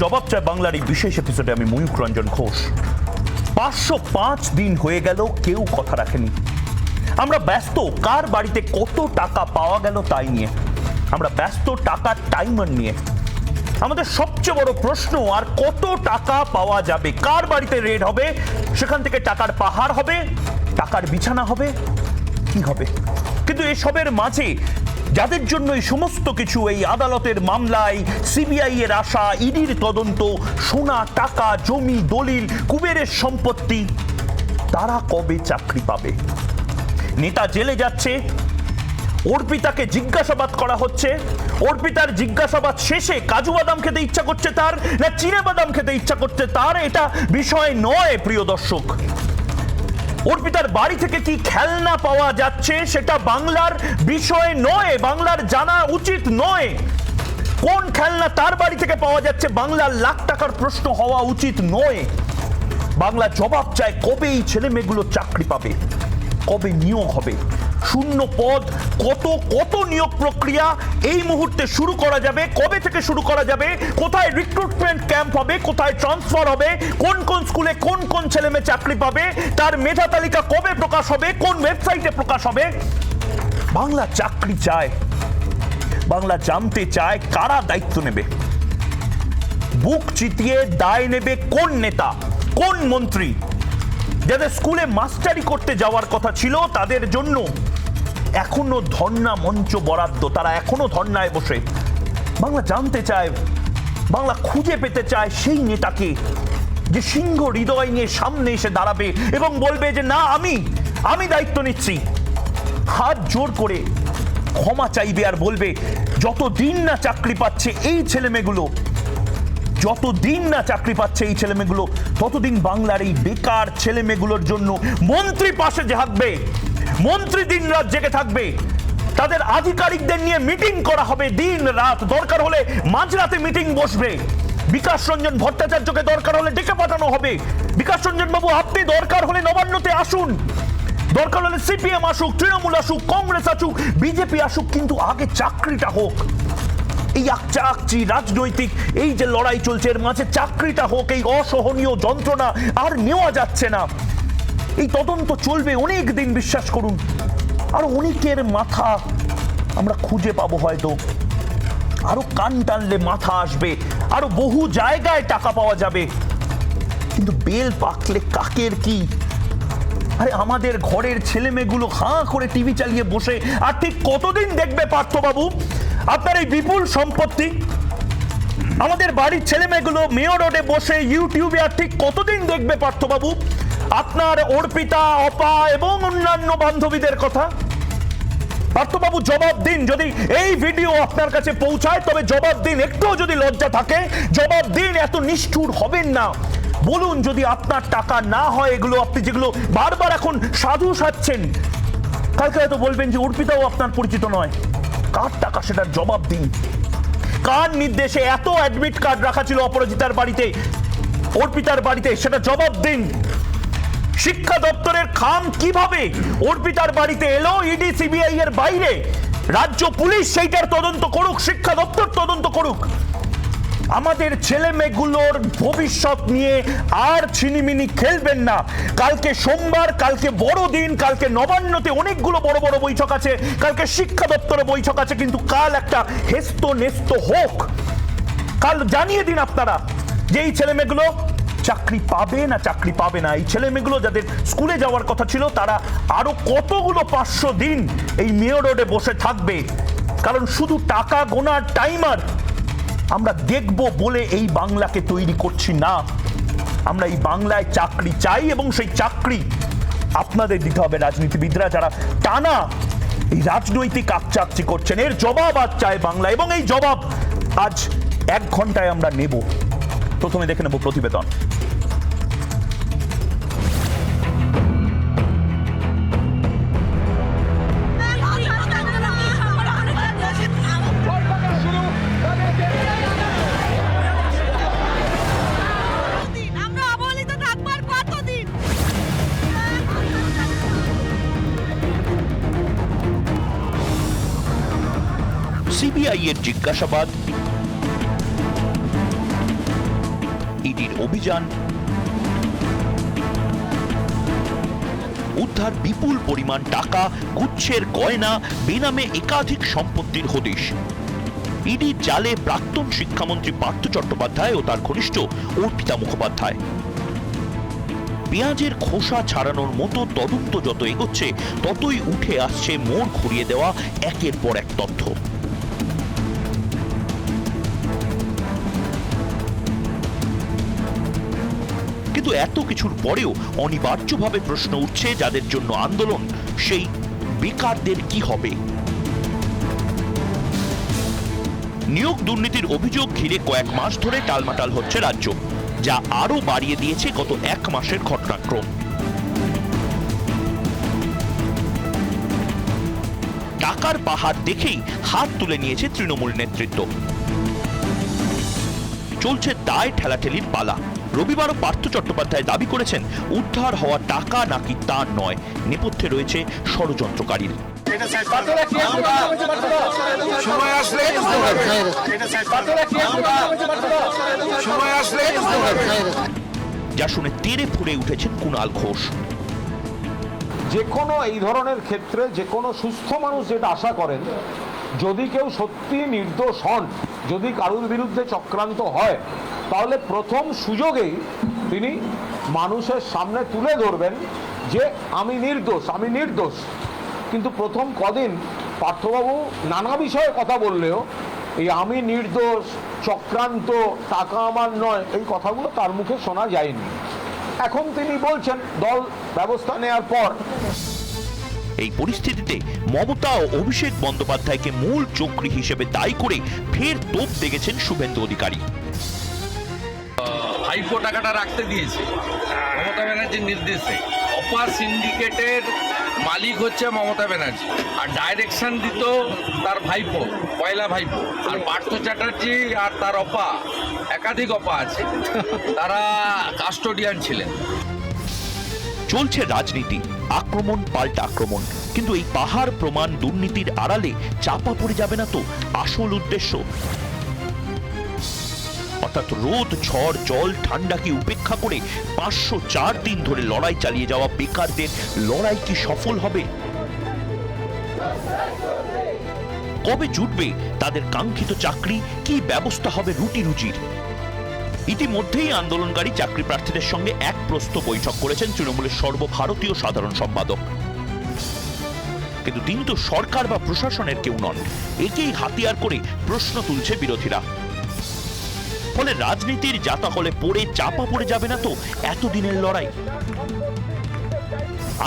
জবাব চায় বাংলার এই বিশেষ এপিসোডে আমি ময়ূক রঞ্জন ঘোষ। 505 দিন হয়ে গেল, কেউ কথা রাখেনি। আমরা ব্যস্ত কার বাড়িতে কত টাকা পাওয়া গেল তাই নিয়ে, আমরা ব্যস্ত টাকার টাইমার নিয়ে। আমাদের সবচেয়ে বড় প্রশ্ন, আর কত টাকা পাওয়া যাবে, কার বাড়িতে রেড হবে, সেখান থেকে টাকার পাহাড় হবে, টাকার বিছানা হবে, কি হবে? কিন্তু এসবের মাঝে যাদের জন্য এই সমস্ত কিছু, এই আদালতের মামলায়, সিবিআই এর আশা, ইডির তদন্ত, সোনা, টাকা, জমি, দলিল, কুবেরের সম্পত্তি, তারা কবে চাকরি পাবে? নেতা জেলে যাচ্ছে, অর্পিতাকে জিজ্ঞাসাবাদ করা হচ্ছে, অর্পিতার জিজ্ঞাসাবাদ শেষে কাজু বাদাম খেতে ইচ্ছা করছে তার না চিনে বাদাম খেতে ইচ্ছা করছে তার, এটা বিষয় নয় প্রিয় দর্শক। অর্পিতার বাড়ি থেকে কি খেলনা পাওয়া যাচ্ছে সেটা বাংলার বিষয় নয়, বাংলার জানা উচিত নয়। কোন খেলনা তার বাড়ি থেকে পাওয়া যাচ্ছে বাংলার লাখ টাকার প্রশ্ন হওয়া উচিত নয়। বাংলা জবাব চায়, কবে এই ছেলে মেয়েগুলো চাকরি পাবে, কবে নিয়োগ হবে, শূন্য পদ, কত নিয়োগ প্রক্রিয়া এই মুহূর্তে শুরু করা যাবে, কবে থেকে শুরু করা যাবে, কোথায় রিক্রুটমেন্ট ক্যাম্প হবে, কোথায় ট্রান্সফার হবে, কোন কোন স্কুলে কোন কোন ছেলে মেয়ে চাকরি পাবে, তার মেধা তালিকা কবে প্রকাশ হবে, কোন ওয়েবসাইটে প্রকাশ হবে। বাংলা চাকরি চায়, বাংলা জানতে চায় কারা দায়িত্ব নেবে, বুক চিতিয়ে দায় নেবে কোন নেতা, কোন মন্ত্রী। যাদের স্কুলে মাস্টারি করতে যাওয়ার কথা ছিল তাদের জন্য এখনো ধর্ণা মঞ্চ বরাদ্দ, তারা এখনো ধর্ণায় বসে। বাংলা জানতে চায়, বাংলা খুঁজে পেতে চায় সেই নেতাকে যে সিংহ হৃদয় নিয়ে সামনে এসে দাঁড়াবে এবং বলবে যে না, আমি দায়িত্ব নিচ্ছি, হাত জোর করে ক্ষমা চাইবে আর বলবে যতদিন না চাকরি পাচ্ছে এই ছেলেমেয়েগুলো, যতদিন না চাকরি পাচ্ছে এই ছেলেমেয়েগুলো, ততদিন বাংলার এই বেকার ছেলেমেয়েগুলোর জন্য মন্ত্রী পাশে থাকবে, মন্ত্রী দিন রাত জেগে থাকবে, তাদের আধিকারিকদের নিয়ে মিটিং করা হবে দিন রাত, দরকার হলে মাঝরাতে মিটিং বসবে। বিকাশ রঞ্জন ভট্টাচার্যকে দরকার হলে ডেকে পাঠানো হবে, বিকাশ রঞ্জন বাবু আপনি দরকার হলে নবান্নতে আসুন, দরকার হলে সিপিএম আসুক, তৃণমূল আসুক, কংগ্রেস আসুক, বিজেপি আসুক, কিন্তু আগে চাকরিটা হোক। এই আকচাকচি রাজনৈতিক এই যে লড়াই চলছে এর মাঝে চাকরিটা হোক। এই অসহনীয় যন্ত্রণা আর নেওয়া যাচ্ছে না। এই তদন্ত চলবে অনেক দিন, বিশ্বাস করুন, আর অনেকের মাথা আমরা খুঁজে পাবো, হয়তো আরো কান টানলে মাথা আসবে, আরো বহু জায়গায় টাকা পাওয়া যাবে, কিন্তু বেল পাকলে কাকের কি? আরে আমাদের ঘরের ছেলে মেয়েগুলো হাঁ করে টিভি চালিয়ে বসে আর ঠিক কতদিন দেখবে পার্থবাবু আপনার এই বিপুল সম্পত্তি? আমাদের বাড়ির ছেলে মেয়েগুলো মেয়র রোডে বসে ইউটিউবে আর ঠিক কতদিন দেখবে পার্থবাবু আপনার অর্পিতা, অপা এবং অন্যান্য বান্ধবীদের কথা? পার্থবাবু জবাব দিন, যদি এই ভিডিও আপনার কাছে পৌঁছায় তবে জবাব দিন, একটুও যদি লজ্জা থাকে জবাব দিন, এত নিষ্ঠুর হবেন না। বলুন, যদি আপনার টাকা না হয় এগুলো, আপনি যেগুলো বারবার এখন সাধু সাজছেন, কালকে হয়তো বলবেন যে অর্পিতাও আপনার পরিচিত নয়, কার টাকা সেটার জবাব দিন। কার নির্দেশে এত অ্যাডমিট কার্ড রাখা ছিল অপরাজিতার বাড়িতে, অর্পিতার বাড়িতে, সেটা জবাব দিন। শিক্ষা দপ্তরের খাম কিভাবে অর্পিতার বাড়িতে এলো ইডি সিবিআই এর বাইরে? রাজ্য পুলিশ সেইটার তদন্ত করুক, শিক্ষা দপ্তর তদন্ত করুক। আমাদের ছেলে মেয়েগুলোর ভবিষ্যৎ নিয়ে আর ছিনিমিনি খেলবেন না। কালকে সোমবার, কালকে বড় দিন, কালকে নবান্নতে অনেকগুলো বড় বড় বৈঠক আছে, কালকে শিক্ষা দপ্তরে বৈঠক আছে, কিন্তু কাল একটা হেস্ত নেস্ত হোক। কাল জানিয়ে দিন আপনারা যে এই ছেলে মেয়েগুলো চাকরি পাবে না চাকরি পাবে না। এই ছেলে মেয়েগুলো যাদের স্কুলে যাওয়ার কথা ছিল তারা আরো কতগুলো 500 দিন এই মেয়র রোডে বসে থাকবে, কারণ শুধু টাকা গোনার টাইমার আমরা দেখব বলে এই বাংলাকে তৈরি করছি না। আমরা এই বাংলায় চাকরি চাই এবং সেই চাকরি আপনাদের দিতে হবে। রাজনীতিবিদরা যারা টানা এই রাজনৈতিক আকচাকচি করছেন, এর জবাব আজ চায় বাংলা, এবং এই জবাব আজ 1 ঘন্টায় আমরা নেব। প্রথমে দেখে নেব প্রতিবেদন। সিবিআই এর জিজ্ঞাসাবাদ, ইডির অভিযান, উদ্ধার বিপুল পরিমাণ টাকা, গুচ্ছের গয়না, বেনামে একাধিক সম্পত্তির হদিশ। ইডির জালে প্রাক্তন শিক্ষামন্ত্রী পার্থ চট্টোপাধ্যায় ও তার ঘনিষ্ঠ অর্পিতা মুখোপাধ্যায়। পেঁয়াজের খোসা ছাড়ানোর মতো তদন্ত যত এগোচ্ছে ততই উঠে আসছে মোড় ঘুরিয়ে দেওয়া একের পর এক তথ্য। কিন্তু এত কিছুর পরেও অনিবার্যভাবে প্রশ্ন উঠছে যাদের জন্য আন্দোলন, সেই বেকারদের কি হবে? নিয়োগ দুর্নীতির অভিযোগ ঘিরে কয়েক মাস ধরে টালমাটাল হচ্ছে রাজ্য, যা আরো বাড়িয়ে দিয়েছে গত এক মাসের ঘটনাক্রম। টাকার পাহাড় দেখেই হাত তুলে নিয়েছে তৃণমূল নেতৃত্ব। চলছে দায় ঠেলাঠেলির পালা। রবিবারও পার্থ চট্টোপাধ্যায় দাবি করেছেন উদ্ধার হওয়া টাকা নাকি তার নয়, নেপথ্যে রয়েছে ষড়যন্ত্রকারীর। যা শুনে তেড়ে ফুঁড়ে উঠেছেন কুণাল ঘোষ। যে কোনো এই ধরনের ক্ষেত্রে যে কোনো সুস্থ মানুষ যেটা আশা করেন, যদি কেউ সত্যি নির্দোষ হন, যদি কারোর বিরুদ্ধে চক্রান্ত হয়, তাহলে প্রথম সুযোগেই তিনি মানুষের সামনে তুলে ধরবেন যে আমি নির্দোষ। কিন্তু প্রথম কদিন পার্থবাবু নানা বিষয়ে কথা বললেও এই আমি নির্দোষ, চক্রান্ত, টাকা আমার নয়, এই কথাগুলো তার মুখে শোনা যায়নি। এখন তিনি বলছেন দল ব্যবস্থা নেওয়ার পর। এই পরিস্থিতিতে মমতা ও অভিষেক বন্দ্যোপাধ্যায়কে মূল চক্রী হিসেবে দায়ী করে ফের তোপ দেখেছেন শুভেন্দু অধিকারী। ভাইপো টাকাটা রাখতে দিয়েছে মমতা ব্যানার্জির নির্দেশে। অপার সিন্ডিকেটের মালিক হচ্ছে মমতা ব্যানার্জি, আর ডাইরেকশন দিত তার ভাইপো, পয়লা ভাইপো। আর পার্থ চ্যাটার্জি আর তার অপা, একাধিক অপা আছে, তারা কাস্টোডিয়ান ছিলেন। চলছে রাজনীতি, আক্রমণ পাল্টা আক্রমণ, কিন্তু এই পাহাড় প্রমাণ দুর্নীতির আড়ালে চাপা পড়ে যাবে না তো আসল উদ্দেশ্য? অর্থাৎ রোদ, ঝড়, জল, ঠান্ডাকে উপেক্ষা করে 504 দিন ধরে লড়াই চালিয়ে যাওয়া বেকারদের লড়াই কি সফল হবে? কবে জুটবে তাদের কাঙ্ক্ষিত চাকরি? কি ব্যবস্থা হবে রুটি রুজির? ইতিমধ্যেই আন্দোলনকারী চাকরি প্রার্থীদের সঙ্গে এক প্রস্থ বৈঠক করেছেন তৃণমূলের সর্বভারতীয় সাধারণ সম্পাদক। কিন্তু তিনি তো সরকার বা প্রশাসনের কেউ নন। একেই হাতিয়ার করে প্রশ্ন তুলছে বিরোধীরা। ফলে রাজনীতির জাতাকলে পড়ে চাপা পড়ে যাবে না তো এতদিনের লড়াই?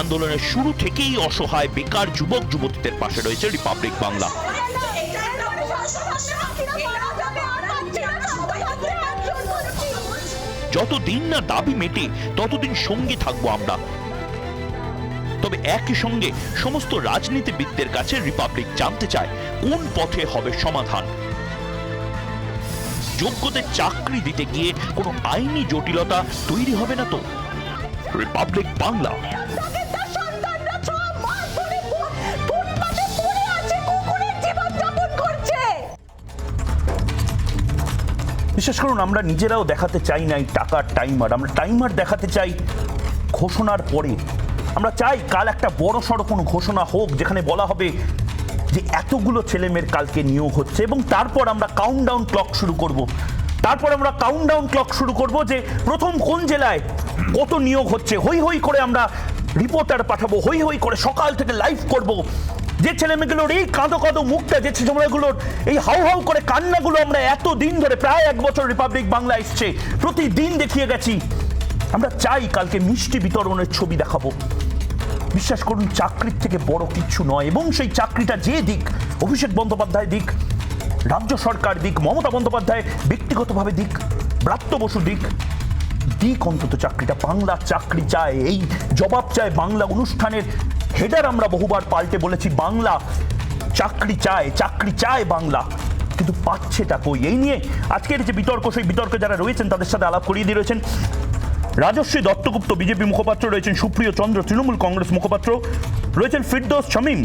আন্দোলনের শুরু থেকেই অসহায় বেকার যুবক যুবতীদের পাশে রয়েছে রিপাবলিক বাংলা। যতদিন না দাবি মেটে ততদিন সঙ্গে থাকবো আমরা। তবে একই সঙ্গে সমস্ত রাজনীতিবিদদের কাছে রিপাবলিক জানতে চায় কোন পথে হবে সমাধান। যোগ্যদের চাকরি দিতে গিয়ে কোনো আইনি জটিলতা তৈরি হবে না তো? রিপাবলিক বাংলা। বিশেষ করুন আমরা নিজেরাও দেখাতে চাই না এই টাকার টাইমার, আমরা টাইমার দেখাতে চাই ঘোষণার পরে। আমরা চাই কাল একটা বড় সড়ো কোনো ঘোষণা হোক যেখানে বলা হবে যে এতগুলো ছেলেমেয়ের কালকে নিয়োগ হচ্ছে, এবং তারপর আমরা কাউন্টডাউন ক্লক শুরু করব যে প্রথম কোন জেলায় কত নিয়োগ হচ্ছে। হই হই করে আমরা রিপোর্টার পাঠাবো, হই হই করে সকাল থেকে লাইভ করব। যে ছেলেমেয়েগুলোর এই কাঁদো কাঁদো মুখটা, যে ছেলেমেয়েগুলোর এই হাউ হাউ করে কান্নাগুলো আমরা এত দিন ধরে, প্রায় 1 বছর রিপাবলিক বাংলা এসছে, প্রতিদিন দেখিয়ে গেছি। আমরা চাই কালকে মিষ্টি বিতরণের ছবি দেখাবো। বিশ্বাস করুন চাকরির থেকে বড় কিচ্ছু নয়, এবং সেই চাকরিটা যে দিক, অভিষেক বন্দ্যোপাধ্যায় দিক, রাজ্য সরকার দিক, মমতা বন্দ্যোপাধ্যায় ব্যক্তিগতভাবে দিক, ব্রাত্য বসু দিক, অন্তত চাকরিটা বাংলা চাকরি চায়। এই জবাব চায় বাংলা অনুষ্ঠানের হেডার আমরা বহুবার পাল্টে বলেছি, বাংলা চাকরি চায় বাংলা, কিন্তু পাচ্ছেটা কই? এই নিয়ে আজকের যে বিতর্ক, সেই বিতর্কে যারা রয়েছেন তাদের সাথে আলাপ করিয়ে দিয়ে রয়েছেন রাজশ্রী দত্তগুপ্ত বিজেপি মুখপাত্র, রয়েছেন সুপ্রিয় চন্দ্র তৃণমূল কংগ্রেস মুখপাত্র, রয়েছেন ফিরদৌস শামীম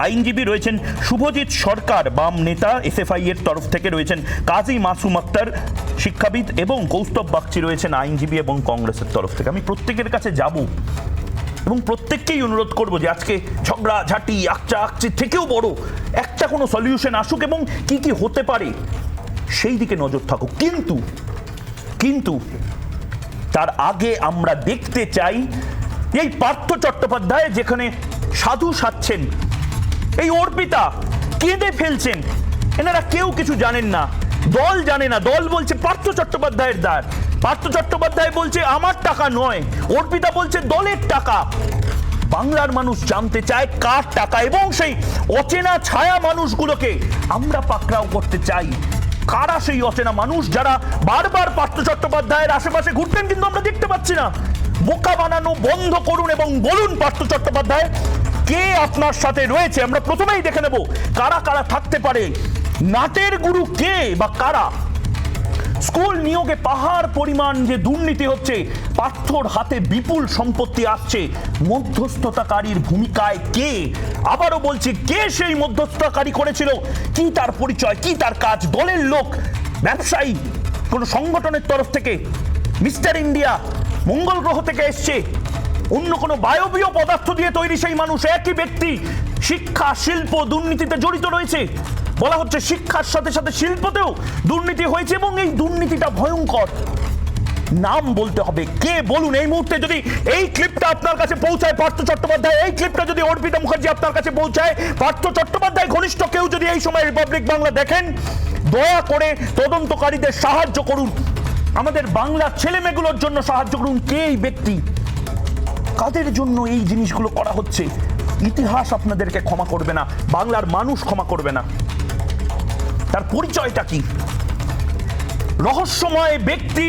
আইনজীবী, রয়েছেন শুভজিৎ সরকার বাম নেতা এসএফআই এর তরফ থেকে, রয়েছেন কাজী মাসুম আক্তার শিক্ষাবিদ এবং কৌস্তব বাগচি রয়েছেন আইনজীবী এবং কংগ্রেসের তরফ থেকে। আমি প্রত্যেকের কাছে যাব এবং প্রত্যেককেই অনুরোধ করব যে আজকে ঝগড়া ঝাঁটি আকচা আকচির থেকেও বড় একটা কোনো সলিউশন আসুক এবং কি কি হতে পারে সেই দিকে নজর থাকুক। কিন্তু তার আগে আমরা দেখতে চাই এই পার্থ চট্টোপাধ্যায় যেখানে সাধু সাচ্ছেন, এই অর্পিতা কেঁদে ফেলছেন, এনারা কেউ কিছু জানেন না, দল জানে না। দল বলছে পার্থ চট্টোপাধ্যায়ের দায়, পার্থ চট্টোপাধ্যায় বলছে আমার টাকা নয়, অর্পিতা বলছে দলের টাকা। বাংলার মানুষ জানতে চায় কার টাকা, এবং সেই অচেনা ছায়া মানুষগুলোকে আমরা পাকড়াও করতে চাই। কারা সেই অচেনা মানুষ যারা বারবার পার্থ চট্টোপাধ্যায়ের আশেপাশে ঘুরতেন কিন্তু আমরা দেখতে পাচ্ছি না? বোকা বানানো বন্ধ করুন এবং বলুন পার্থ চট্টোপাধ্যায় কে আপনার সাথে রয়েছে। আমরা প্রথমেই দেখে নেব কারা কারা থাকতে পারে, নাটের গুরু কে বা কারা। স্কুল নিয়োগে পাহাড় পরিমাণ যে দুর্নীতি হচ্ছে, পার্থর হাতে বিপুল সম্পত্তি আসছে, মধ্যস্থতাকারীর ভূমিকায় কে? আবারও বলছি, কে সেই মধ্যস্থতাকারী করেছিল? কি তার পরিচয়, কি তার কাজ? দলের লোক, ব্যবসায়ী, কোন সংগঠনের তরফ থেকে, মিস্টার ইন্ডিয়া, মঙ্গল গ্রহ থেকে এসছে, অন্য কোনো বায়বীয় পদার্থ দিয়ে তৈরি সেই মানুষ? একই ব্যক্তি শিক্ষা শিল্প দুর্নীতিতে জড়িত রয়েছে। বলা হচ্ছে শিক্ষার সাথে সাথে শিল্পতেও দুর্নীতি হয়েছে এবং এই দুর্নীতিটা ভয়ঙ্কর। নাম বলতে হবে, কে বলুন এই মুহূর্তে। যদি এই ক্লিপটা আপনার কাছে পৌঁছায় পার্থ চট্টোপাধ্যায়, এই ক্লিপটা যদি অর্পিতা মুখার্জি আপনার কাছে পৌঁছায়, পার্থ চট্টোপাধ্যায় ঘনিষ্ঠ কেউ যদি এই সময় রিপাবলিক বাংলা দেখেন, দয়া করে তদন্তকারীদের সাহায্য করুন, আমাদের বাংলার ছেলেমেয়েগুলোর জন্য সাহায্য করুন। কে এই ব্যক্তি, কাদের জন্য এই জিনিসগুলো করা হচ্ছে? ইতিহাস আপনাদেরকে ক্ষমা করবে না, বাংলার মানুষ ক্ষমা করবে না। তার পরিচয়টা কি? রহস্যময় ব্যক্তি,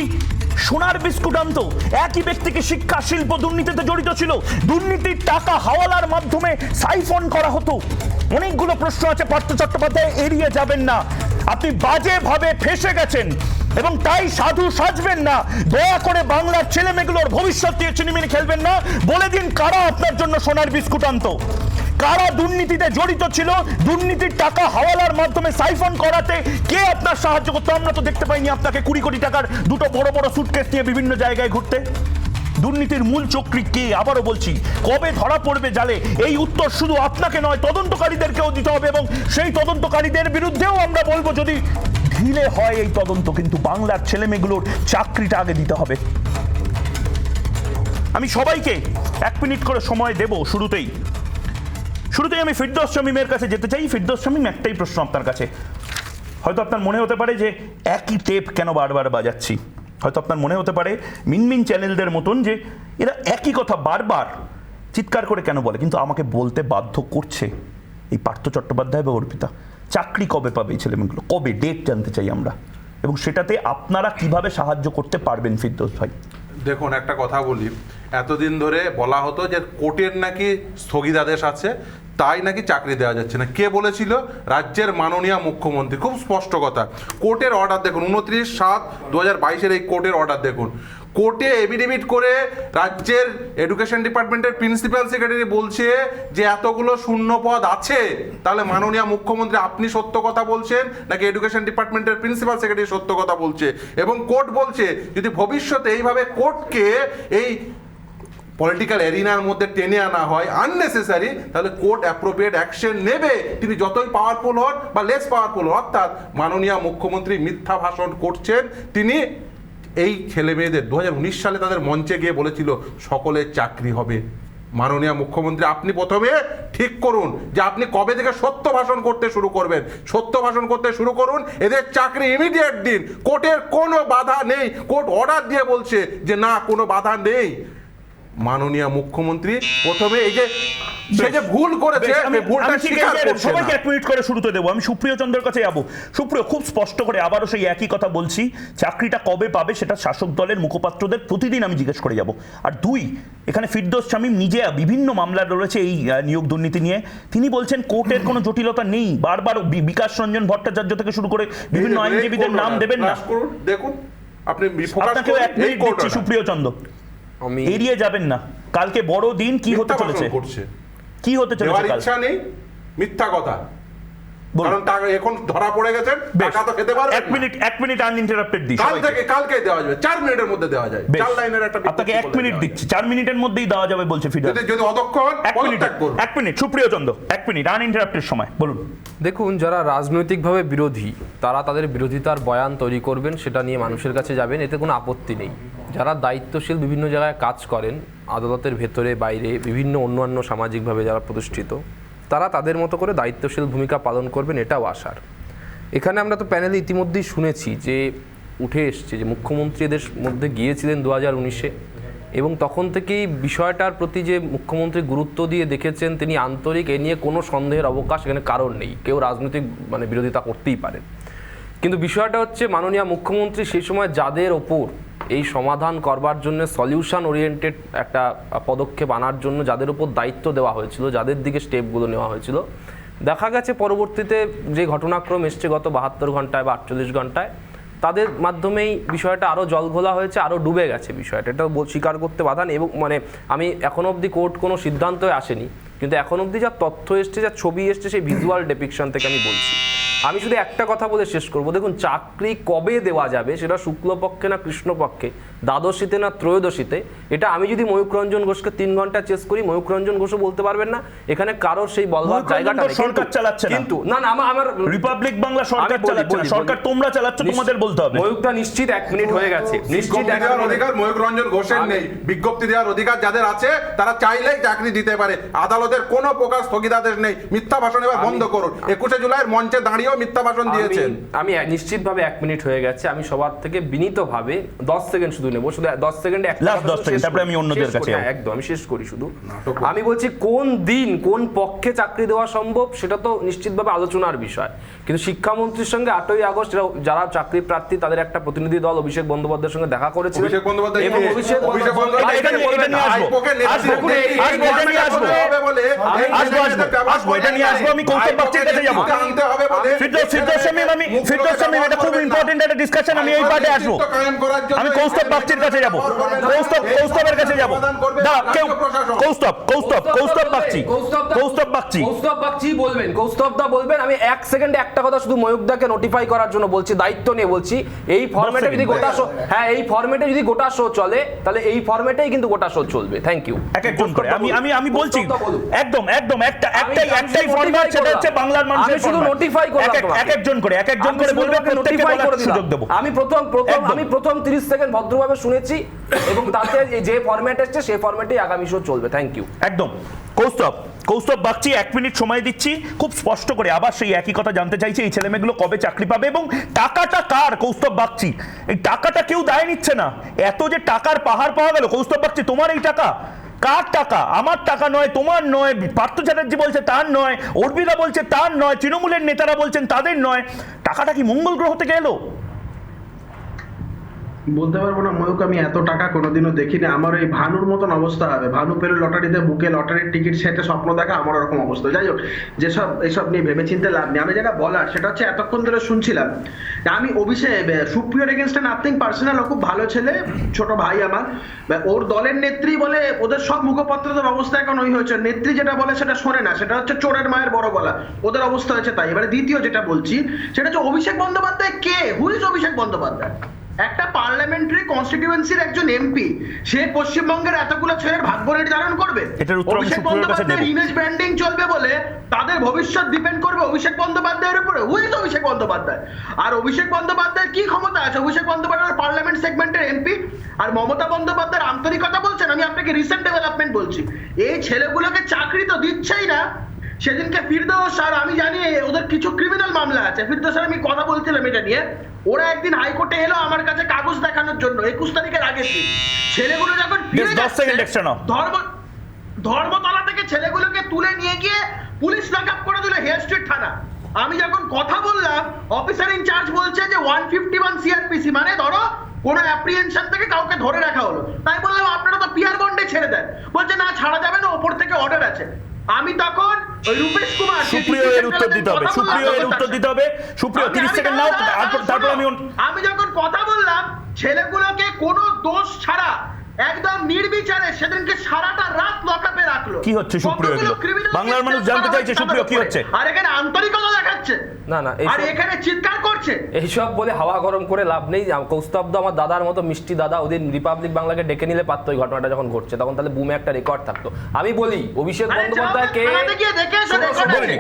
সোনার বিস্কুট আনতো, একই ব্যক্তিকে শিক্ষা শিল্প দুর্নীতিতে জড়িত ছিল, দুর্নীতির টাকা হাওয়ালার মাধ্যমে সাইফন করা হতো। অনেকগুলো প্রশ্ন আছে পার্থ চট্টোপাধ্যায়, এড়িয়ে যাবেন না। আপনি বাজেভাবে ফেঁসে গেছেন এবং তাই সাধু সাজবেন না। দয়া করে বাংলার ছেলে মেয়েগুলোর ভবিষ্যৎ দিয়ে চিনিমিনি খেলবেন না। বলে দিন কারা আপনার জন্য সোনার বিস্কুট আনতো, কারা দুর্নীতিতে জড়িত ছিল, দুর্নীতির টাকা হাওয়ালার মাধ্যমে সাইফন করাতে কে আপনার সাহায্য করতো? আমরা তো দেখতে পাইনি আপনাকে 20 কোটি টাকার দুটো বড় বড় সুটকেস নিয়ে বিভিন্ন জায়গায় ঘুরতে। দুর্নীতির মূল চক্রী কে? আবারও বলছি, কবে ধরা পড়বে জালে? এই উত্তর শুধু আপনাকে নয়, তদন্তকারীদেরকেও দিতে হবে এবং সেই তদন্তকারীদের বিরুদ্ধেও আমরা বলবো যদি ঢিলে হয় এই তদন্ত, কিন্তু বাংলার ছেলেমেয়েগুলোর চাকরিটা আগে দিতে হবে। আমি সবাইকে 1 মিনিট করে সময় দেব। শুরুতেই আমি ফিরদৌস শামীমের কাছে যেতে চাই। ফিরদৌস শামীম, একটাই প্রশ্ন আপনার কাছে। হয়তো আপনার মনে হতে পারে যে একই টেপ কেন বারবার বাজাচ্ছি, হয়তো আপনার মনে হতে পারে মিনমিন চ্যানেলদের মতন যে এরা একই কথা বারবার চিৎকার করে কেন বলে, কিন্তু আমাকে বলতে বাধ্য করছে এই পার্থ চট্টোপাধ্যায় বা অর্পিতা। চাকরি কবে পাবে এই ছেলেমেয়েগুলো, কবে? ডেট জানতে চাই আমরা, এবং সেটাতে আপনারা কিভাবে সাহায্য করতে পারবেন ফিরদৌস ভাই। দেখুন, একটা কথা বলি, এতদিন ধরে বলা হতো যে কোর্টের নাকি স্থগিতাদেশ আছে, তাই নাকি চাকরি দেওয়া যাচ্ছে না। কে বলেছিল? রাজ্যের মাননীয় মুখ্যমন্ত্রী। খুব স্পষ্ট কথা, কোর্টের অর্ডার দেখুন, 29/7/2022 এই কোর্টের অর্ডার দেখুন। কোর্টে এফিডেভিট করে রাজ্যের এডুকেশন ডিপার্টমেন্টের প্রিন্সিপাল সেক্রেটারি বলছে যে এতগুলো শূন্য পদ আছে, তাহলে মাননীয় মুখ্যমন্ত্রী আপনি সত্য কথা বলছেন নাকি এডুকেশন ডিপার্টমেন্টের প্রিন্সিপাল সেক্রেটারি সত্য কথা বলছে? এবং কোর্ট বলছে যদি ভবিষ্যতে এইভাবে কোর্টকে এই পলিটিক্যাল এরিনার মধ্যে টেনে আনা হয় আননেসেসারি, তাহলে কোর্ট অ্যাপ্রোপ্রিয়েট অ্যাকশন নেবে, তিনি যতই পাওয়ারফুল হন বা লেস পাওয়ারফুল হন। অর্থাৎ মাননীয় মুখ্যমন্ত্রী মিথ্যা ভাষণ করছেন। তিনি এই ছেলে মেয়েদের 2019 সালে তাদের মঞ্চে গিয়ে বলেছিল সকলের চাকরি হবে। মাননীয় মুখ্যমন্ত্রী, আপনি প্রথমে ঠিক করুন যে আপনি কবে থেকে সত্য ভাষণ করতে শুরু করবেন। সত্য ভাষণ করতে শুরু করুন, এদের চাকরি ইমিডিয়েট দিন। কোর্টের কোনো বাধা নেই, কোর্ট অর্ডার দিয়ে বলছে যে না, কোনো বাধা নেই। মাননীয় মুখ্যমন্ত্রী প্রথমে এই যে সে যে ভুল করেছে, ভুলটা স্বীকার করছে না। সবাইকে 1 মিনিট করে শুরুতে দেবো। আমি সুপ্রিয় চন্দ্রের কাছে যাবো। সুপ্রিয়, খুব স্পষ্ট করে আবারও সেই একই কথা বলছি, চাকরিটা কবে পাবে সেটা শাসক দলের মুখপাত্রদের প্রতিদিন আমি জিজ্ঞেস করে যাব। আর 2, এখানে ফিরদৌস শামীম নিজে বিভিন্ন মামলা রয়েছে এই নিয়োগ দুর্নীতি নিয়ে, তিনি বলছেন কোর্টের কোনো জটিলতা নেই। বারবার বিকাশ রঞ্জন ভট্টাচার্য থেকে শুরু করে বিভিন্ন আইনজীবীদের নাম দেবেন না। দেখুন, আপনি আপনাকেও 1 মিনিট দিচ্ছি সুপ্রিয় চন্দ্র, এড়িয়ে যাবেন না। কালকে বড় দিন, কি হতে চলেছে? কি হতে চলেছে? ইচ্ছা নেই, মিথ্যা কথা। বলুন। কারণ টাকা এখন ধরা পড়ে গেছেন, টাকা তো খেতে পারবেন না। এক মিনিট আনইন্টারাপ্টেড দিই কাল থেকে কালকেই দেওয়া যাবে, 4 মিনিটের মধ্যে দেওয়া যায়। বেশ। 4 লাইনের একটা আপনাকে 1 মিনিট দিচ্ছি, 4 মিনিটের মধ্যেই দেওয়া যাবে বলছে ফিডার। যদি অদক্ষ হন, 1 মিনিট, পদত্যাগ করুন। 1 মিনিট, সুপ্রিয় চন্দ্র, 1 মিনিট আনইন্টারাপ্টেড সময়, বলুন। দেখুন, যারা রাজনৈতিকভাবে বিরোধী তারা তাদের বিরোধিতার বয়ান তৈরি করবেন, সেটা নিয়ে মানুষের কাছে যাবেন, এতে কোনো আপত্তি নেই। যারা দায়িত্বশীল বিভিন্ন জায়গায় কাজ করেন, আদালতের ভেতরে বাইরে বিভিন্ন অন্যান্য সামাজিকভাবে যারা প্রতিষ্ঠিত, তারা তাদের মতো করে দায়িত্বশীল ভূমিকা পালন করবেন, এটাও আশার। এখানে আমরা তো প্যানেলে ইতিমধ্যেই শুনেছি যে উঠে এসছে যে মুখ্যমন্ত্রী এদের মধ্যে গিয়েছিলেন 2019-এ, এবং তখন থেকেই বিষয়টার প্রতি যে মুখ্যমন্ত্রী গুরুত্ব দিয়ে দেখেছেন, তিনি আন্তরিক, এ নিয়ে কোনো সন্দেহের অবকাশ এখানে কারণ নেই। কেউ রাজনৈতিক বিরোধিতা করতেই পারে, কিন্তু বিষয়টা হচ্ছে মাননীয় মুখ্যমন্ত্রী সেই সময় যাদের ওপর এই সমাধান করবার জন্য সলিউশন ওরিয়েন্টেড একটা পদক্ষেপ আনার জন্য যাদের উপর দায়িত্ব দেওয়া হয়েছিল, যাদের দিকে স্টেপগুলো নেওয়া হয়েছিল, দেখা গেছে পরবর্তীতে যে ঘটনাক্রম এসছে গত 72 ঘন্টায় বা 48 ঘন্টায়, তাদের মাধ্যমেই বিষয়টা আরও জলঘোলা হয়েছে, আরও ডুবে গেছে বিষয়টা। এটা স্বীকার করতে বাধা নেই। এবং আমি এখনো অবধি কোর্ট কোনো সিদ্ধান্তই আসেনি, কিন্তু এখন অবধি যা তথ্য এসছে, যা ছবি এসছে, সেই ভিজুয়াল ডেপিকশন থেকে আমি বলছি। আমি শুধু একটা কথা বলে শেষ করব। দেখুন, চাকরি কবে দেওয়া যাবে, সেটা শুক্লপক্ষে না কৃষ্ণপক্ষে, দ্বাদশীতে না ত্রয়োদশীতে, এটা আমি যদি ময়ূক রঞ্জন ঘোষকে 3 ঘন্টা চেস করি, ময়ূক রঞ্জন ঘোষও বলতে পারবেন না। এখানে কারোর সেই বলবার জায়গাটা নেই। সরকার চালাচ্ছে না, কিন্তু না আমার রিপাবলিক বাংলা সরকার চালাচ্ছে না, সরকার তোমরা চালাচ্ছ, তোমাদের বলতে হবে। ময়ূকটা নিশ্চিত 1 মিনিট হয়ে গেছে, নিশ্চিত 1 দেওয়ার মিনিট। অধিকার ময়ূক রঞ্জন ঘোষের নেই, বিজ্ঞপ্তি দেওয়ার অধিকার যাদের আছে তারা চাইলেই চাকরি দিতে পারে। আদালতের কোনো প্রকার স্থগিতাদেশ নেই। মিথ্যা ভাষণ এবার বন্ধ করুন। 21শে জুলাইয়ের মঞ্চে দাঁড়িয়েও মিথ্যা ভাষণ দিয়েছেন। আমি নিশ্চিতভাবে 1 মিনিট হয়ে গেছে। আমি সবার থেকে বিনীতভাবে 10 সেকেন্ড শুধু নেব, শুধু 10 সেকেন্ডে একটা লাস্ট 10 সেকেন্ড, তারপরে আমি অন্যদের কাছে যাব। একদম আমি শেষ করি শুধু। আমি বলছি কোন দিন কোন পক্ষে চাকরি দেওয়া সম্ভব সেটা তো নিশ্চিতভাবে আলোচনার বিষয়, কিন্তু শিক্ষামন্ত্রীর সঙ্গে 8ই আগস্ট যারা চাকরি প্রার্থী তাদের একটা প্রতিনিধি দল অভিষেক বন্দ্যোপাধ্যায়ের সঙ্গে দেখা করেছিল। অভিষেক বন্দ্যোপাধ্যায় এবং অভিষেক বন্দ্যোপাধ্যায় এটা নিয়ে আসবো, আমি কৌস্তব বাগচির কাছে যাবো। এটা খুব ইম্পর্টেন্ট একটা ডিসকাশন, আমি এই পার্টে আসবো। আমি কৌস্তব বাগচির কাছে যাবো, কৌস্তবের কাছে যাবো। কৌস্তব বাগচি বলবেন, কৌস্তবদা বলবেন। আমি 1 সেকেন্ডে একটা কথা শুধু ময়ূকদাকে নোটিফাই করার জন্য বলছি, দায়িত্ব নিয়ে বলছি। এই ফরম্যাটে যদি গোটা শো, হ্যাঁ এই ফরম্যাটে যদি গোটা শো চলে, তাহলে এই ফরম্যাটেই কিন্তু গোটা শো চলবে। Thank you. একজন করে আমি বলছি একদম একটাই ফরম্যাট, সেটা হচ্ছে বাংলার মানুষের শুধু নোটিফাই করলাম। একজন করে বলবে, প্রত্যেককে বলার সুযোগ দেব। আমি প্রথম 30 সেকেন্ড ভদ্রভাবে শুনেছি, এবং তাতে যে ফরম্যাট এসেছে সেই ফরম্যাটেই আগামী শো চলবে। Thank you. একদম। কৌস্তব বাগচি 1 মিনিট সময় দিচ্ছি, খুব স্পষ্ট করে আবার সেই একই কথা জানতে চাইছি, এই ছেলেমেয়েগুলো কবে চাকরি পাবে এবং টাকাটা কার? কৌস্তব বাগচি, এই টাকাটা কেউ দায় নিচ্ছে না। এত যে টাকার পাহাড় পাওয়া গেল, কৌস্তব বাগচি তোমার এই টাকা কার টাকা? আমার টাকা নয়, তোমার নয়, পার্থ চ্যাটার্জি বলছে তার নয়, অর্পিতা বলছে তার নয়, তৃণমূলের নেতারা বলছেন তাদের নয়। টাকাটা কি মঙ্গল গ্রহ থেকে এলো? বলতে পারবো না ময়ূক, আমি এত টাকা কোনোদিনও দেখিনি। আমার এই ভানুর মতন অবস্থা হবে। ভানু পেল লটারিতে, বুকে লটারির টিকিট, সেটা স্বপ্ন দেখা, আমার ওরকম অবস্থা। যাই হোক, যেসব এইসব নিয়ে ভেবে চিন্তে লাভ নেই। আমি যেটা বলার সেটা হচ্ছে, এতক্ষণ ধরে শুনছিলাম আমি অভিষেক সুপ্রিয়র এগেনস্টে নাথিং পার্সোনাল, ও খুব ভালো ছেলে, ছোট ভাই আমার। ওর দলের নেত্রী বলে, ওদের সব মুখপত্রদের অবস্থা এখন ওই হয়েছে, নেত্রী যেটা বলে সেটা শোনে না, সেটা হচ্ছে চোরের মায়ের বড় গলা, ওদের অবস্থা হয়েছে তাই। এবারে দ্বিতীয় যেটা বলছি সেটা হচ্ছে, অভিষেক বন্দ্যোপাধ্যায় কে? Who is Abhishek Bandyopadhyay? একটা পার্লামেন্টারি কনস্টিটিউয়েন্সির একজন এমপি, সে পশ্চিমবঙ্গের এতগুলো ছেলের ভাগ্য নির্ধারণ করবে? অভিষেক বন্দ্যোপাধ্যায়ের ইমেজ ব্র্যান্ডিং চলবে বলে তাদের ভবিষ্যৎ ডিপেন্ড করবে অভিষেক বন্দ্যোপাধ্যায়ের উপরে? Who is Abhishek Bandyopadhyay? আর অভিষেক বন্দ্যোপাধ্যায়ের কি ক্ষমতা আছে? অভিষেক বন্দ্যোপাধ্যায় পার্লামেন্ট সেগমেন্টের এমপি, আর মমতা বন্দ্যোপাধ্যায়ের আন্তরিকতা বলছেন। আমি আপনাকে রিসেন্ট ডেভেলপমেন্ট বলছি, এই ছেলেগুলোকে চাকরি তো দিচ্ছেই না। সেদিনকে ফিরদৌস আর, আমি জানি ওদের কিছু ক্রিমিনাল মামলা আছে, ফিরদৌস আর আমি কথা বলছিলাম এটা নিয়ে, ওরা একদিন হাইকোর্টে এলো আমার কাছে কাগজ দেখানোর জন্য 21 তারিখের আগের দিন। ছেলেগুলো যখন ধর্মতলা থেকে ছেলেগুলোকে তুলে নিয়ে গিয়ে পুলিশ লকআপ করে দিল হেয়ার স্ট্রিট থানা। আমি যখন কথা বললাম, অফিসার ইনচার্জ বলছে যে 151 সিআরপিসি, মানে ধরো কোনো অ্যাপ্রিহেনশন থেকে কাউকে ধরে রাখা হলো। তাই বললাম আপনারা তো পিয়ার বন্ডে ছেড়ে দেন। বলছে না, ছাড়া যাবে না, ওপর থেকে অর্ডার আছে। আমি তখন ওই রূপেশ কুমার, সুপ্রিয় এর উত্তর দিতে হবে, সুপ্রিয় 30 সেকেন্ড নাও, তারপর আমি যখন কথা বললাম, ছেলেগুলোকে কোনো দোষ ছাড়া একদম নির্বিচারে সেদিনকে সারাটা রাত লকআপে রাখলো। কি হচ্ছে সুপ্রিয় এগুলো? বাংলার মানুষ জানতে চাইছে সুপ্রিয় কি হচ্ছে? আর এখানে আন্তরিকতা দেখাচ্ছে না আর এখানে চিৎকার করছে। এইসব বলে হাওয়া গরম করে লাভ নেই। কৌস্তব্ধ আমার দাদার মতো মিষ্টি দাদা ওদের রিপাবলিক বাংলাকে ডেকে নিলে পারতো এই ঘটনাটা যখন ঘটছে, তখন তাহলে বুমে একটা রেকর্ড থাকতো। আমি বলি অভিষেক বন্দ্যোপাধ্যায় কে,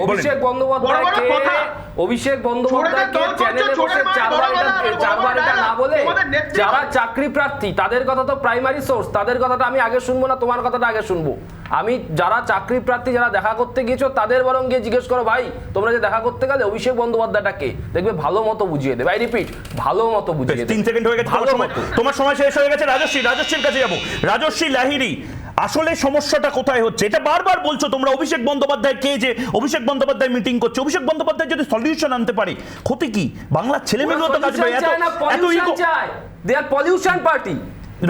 অভিষেক বন্দ্যোপাধ্যায় কে, অভিষেক বন্দ্যোপাধ্যায় কে চ্যানেলে বসে চারবার এটা না বলে যারা চাকরি প্রার্থী তাদের কথা তো প্রাইমারি সোর্স, তাদের কথাটা আমি আগে শুনবো না, তোমার কথাটা আগে শুনবো। আমি যারা চাকরি প্রার্থী যারা দেখা করতে গিয়েছো তাদের বরং গিয়ে জিজ্ঞেস করো, ভাই তোমরা যে দেখা করতে গেলে অভিষেক বন্দ্যোপাধ্যায়টা কে, দেখবে ভালো মতো বুঝিয়ে দেবে। আই রিপিট, ভালো মতো বুঝিয়ে দেবে। 3 সেকেন্ড হয়ে গেছে তোমার সময় শেষ হয়ে গেছে। রাজশ্রীর কাছে যাবো। রাজশ্রী লাহিড়ী, আসলে সমস্যাটা কোথায় হচ্ছে? এটা বারবার বলছো তোমরা, অভিষেক বন্দ্যোপাধ্যায় কে, যে অভিষেক বন্দ্যোপাধ্যায় মিটিং করছে। অভিষেক বন্দ্যোপাধ্যায় যদি সলিউশন আনতে পারে ক্ষতি কি? বাংলার ছেলেমেয়েগুলো তো কাজ পায়। দে আর পলিউশন পার্টি।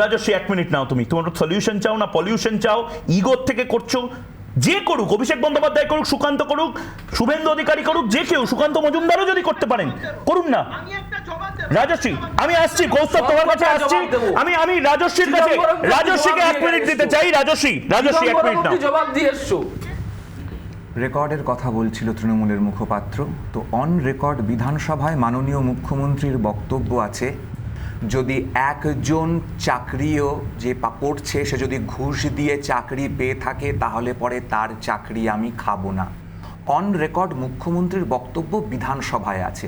রাজশ্রী 1 মিনিট নাও, তুমি তোমার সলিউশন চাও না পলিউশন চাও? ইগোর থেকে করছো। যে করুক, অভিষেক বন্দ্যোপাধ্যায় করুক, সুকান্ত করুক, শুভেন্দু অধিকারী করুক, যে কেউ, সুকান্ত মজুমদারও যদি করতে পারেন করুন না। রাজশ্রী আমি আসছি, কৌস্তব তোমার কাছে আসছি। আমি রাজশ্রীর কাছে, রাজশ্রীকে 1 মিনিট দিতে চাই। রাজশ্রী 1 মিনিট নাও। জবাব দিয়ে এসছো। রেকর্ডের কথা বলছিল তৃণমূলের মুখপাত্র, তো অন রেকর্ড বিধানসভায় মাননীয় মুখ্যমন্ত্রীর বক্তব্য আছে, যদি একজন চাকরিও যে করছে সে যদি ঘুষ দিয়ে চাকরি পেয়ে থাকে তাহলে পরে তার চাকরি আমি খাবো না। অন রেকর্ড মুখ্যমন্ত্রীর বক্তব্য বিধানসভায় আছে।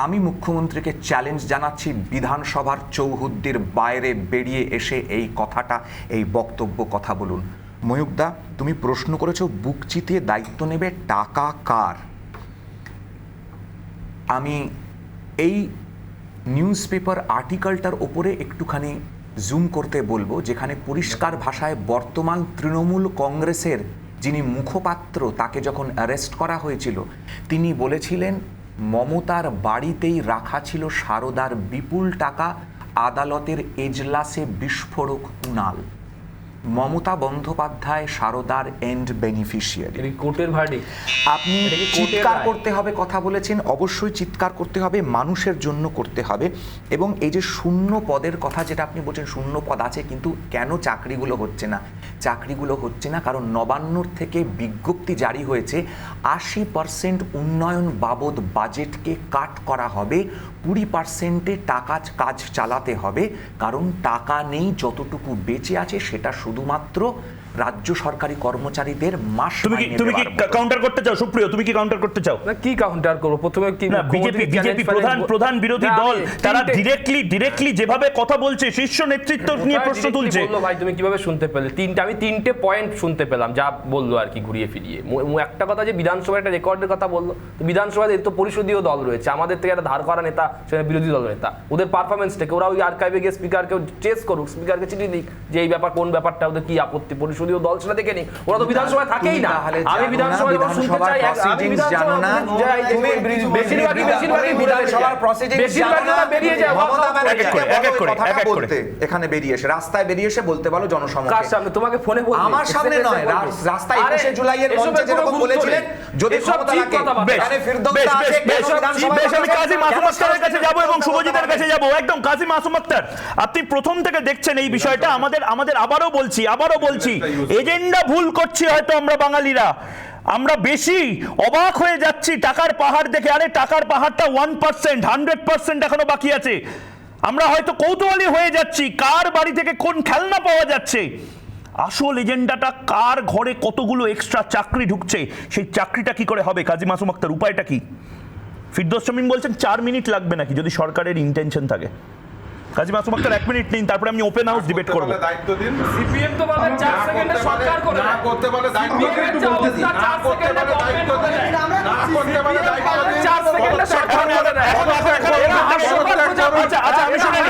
আমি মুখ্যমন্ত্রীকে চ্যালেঞ্জ জানাচ্ছি, বিধানসভার চৌহদ্দির বাইরে বেরিয়ে এসে এই কথাটা, এই বক্তব্য কথা বলুন। ময়ূকদা, তুমি প্রশ্ন করেছো বুক চিতিয়ে দায়িত্ব নেবে, টাকা কার? আমি এই নিউজ পেপার আর্টিকেলটার ওপরে একটুখানি জুম করতে বলবো, যেখানে পরিষ্কার ভাষায় বর্তমান তৃণমূল কংগ্রেসের যিনি মুখপাত্র, তাকে যখন অ্যারেস্ট করা হয়েছিল তিনি বলেছিলেন মমতার বাড়িতেই রাখা ছিল সারদার বিপুল টাকা, আদালতের এজলাসে বিস্ফোরক কুণাল। মমতা বন্দ্যোপাধ্যায় সারদার এন্ড বেনিফিশিয়ারি। কোর্টের ভার্ডিক্ট। আপনি চিৎকার করতে হবে কথা বলেছেন, অবশ্যই চিৎকার করতে হবে, মানুষের জন্য করতে হবে। এবং এই যে শূন্য পদের কথা যেটা আপনি বলছেন, শূন্য পদ আছে কিন্তু কেন চাকরিগুলো হচ্ছে না? চাকরিগুলো হচ্ছে না কারণ নবান্নর থেকে বিজ্ঞপ্তি জারি হয়েছে 80% উন্নয়ন বাবদ বাজেটকে কাট করা হবে, 20%-এ কাজ চালাতে হবে, কারণ টাকা নেই, যতটুকু বেঁচে আছে সেটা শুধুমাত্র রাজ্য সরকারি কর্মচারীদের মাস। তুমি কি কাউন্টার করতে চাও সুপ্রিয়? তুমি কি কাউন্টার করতে চাও? না, কি কাউন্টার করব? প্রথমে কি বিজেপি প্রধান বিরোধী দল, তারা ডিরেক্টলি যেভাবে কথা বলছে, শীর্ষ নেতৃত্ব নিয়ে প্রশ্ন তুলছে। বললো ভাই তুমি কিভাবে শুনতে পেলে? আমি তিনটে পয়েন্ট শুনতে পেলাম যা বললো আর কি ঘুরিয়ে ফিরিয়ে। একটা কথা যে বিধানসভায় একটা রেকর্ডের কথা বললো, তো বিধানসভায় তো পরিষদীয় দল রয়েছে, আমাদের থেকে একটা ধার করা নেতা, সেটা বিরোধী দল নেতা, ওদের পারফরমেন্স থেকে ওরা ওই আর্কাইভে গিয়ে স্পিকারকে চেস করুক, স্পিকারকে চিঠি দিক যে এই ব্যাপার, কোন ব্যাপারটা ওদের কি আপত্তি, পরিষদীয় দল সেটা দেখে নি। ওরা তো বিধানসভায় থাকেই না। আমি বিধানসভায় শুনতে চাই, আমি বিধানসভা বেরিয়ে যাও, এখানে বেরিয়ে এসে রাস্তায় বেরিয়ে এসে বলতে পারো জনসমক্ষে। কার সামনে? তোমাকে ফোনে বলবো, আমার সামনে নয়, রাস্তায় 21 জুলাইয়ের মঞ্চে যেরকম বলেছিলেন যদি ক্ষমতা থাকে এখানে ফিরদৌসা আছে। বেশ, আমি কাজী মাসুম আক্তারের কাছে যাব এবং শুভজিতের কাছে যাব। একদম কাজী মাসুম আক্তার, আপনি প্রথম থেকে দেখছেন এই বিষয়টা। আমাদের আবারও বলছি এজেন্ডা ভুল করছি হয়তো আমরা বাঙালিরা, আমরা বেশি অবাক হয়ে যাচ্ছি টাকার পাহাড় দেখে। আরে টাকার পাহাড়টা 1%, 100% এখনো বাকি আছে। আমরা হয়তো কৌতূহলী হয়ে যাচ্ছি কার বাড়ি থেকে কোন খেলনা পাওয়া যাচ্ছে। আসল এজেন্ডাটা কার ঘরে কতগুলো এক্সট্রা চাকরি ঢুকছে, সেই চাকরিটা কি করে হবে? কাজী মাসুম আক্তার, উপায়টা কি? ফিরদৌস শামীম বলছেন 4 মিনিট লাগবে নাকি যদি সরকারের ইন্টেনশন থাকে। কাজী মাসুম আক্তার 1 মিনিট নিন, তারপরে আমি ওপেন হাউস ডিবেট করব। দায়িত্ব দিন। সিপিএম তো বলে 4 সেকেন্ডে সরকার করে না করতে বলে দায়িত্ব দিন। না করতে বলে দায়িত্ব দিন। না করতে বলে দায়িত্ব দিন। 4 সেকেন্ডে সরকার করে না। আচ্ছা আমি শুনিনি,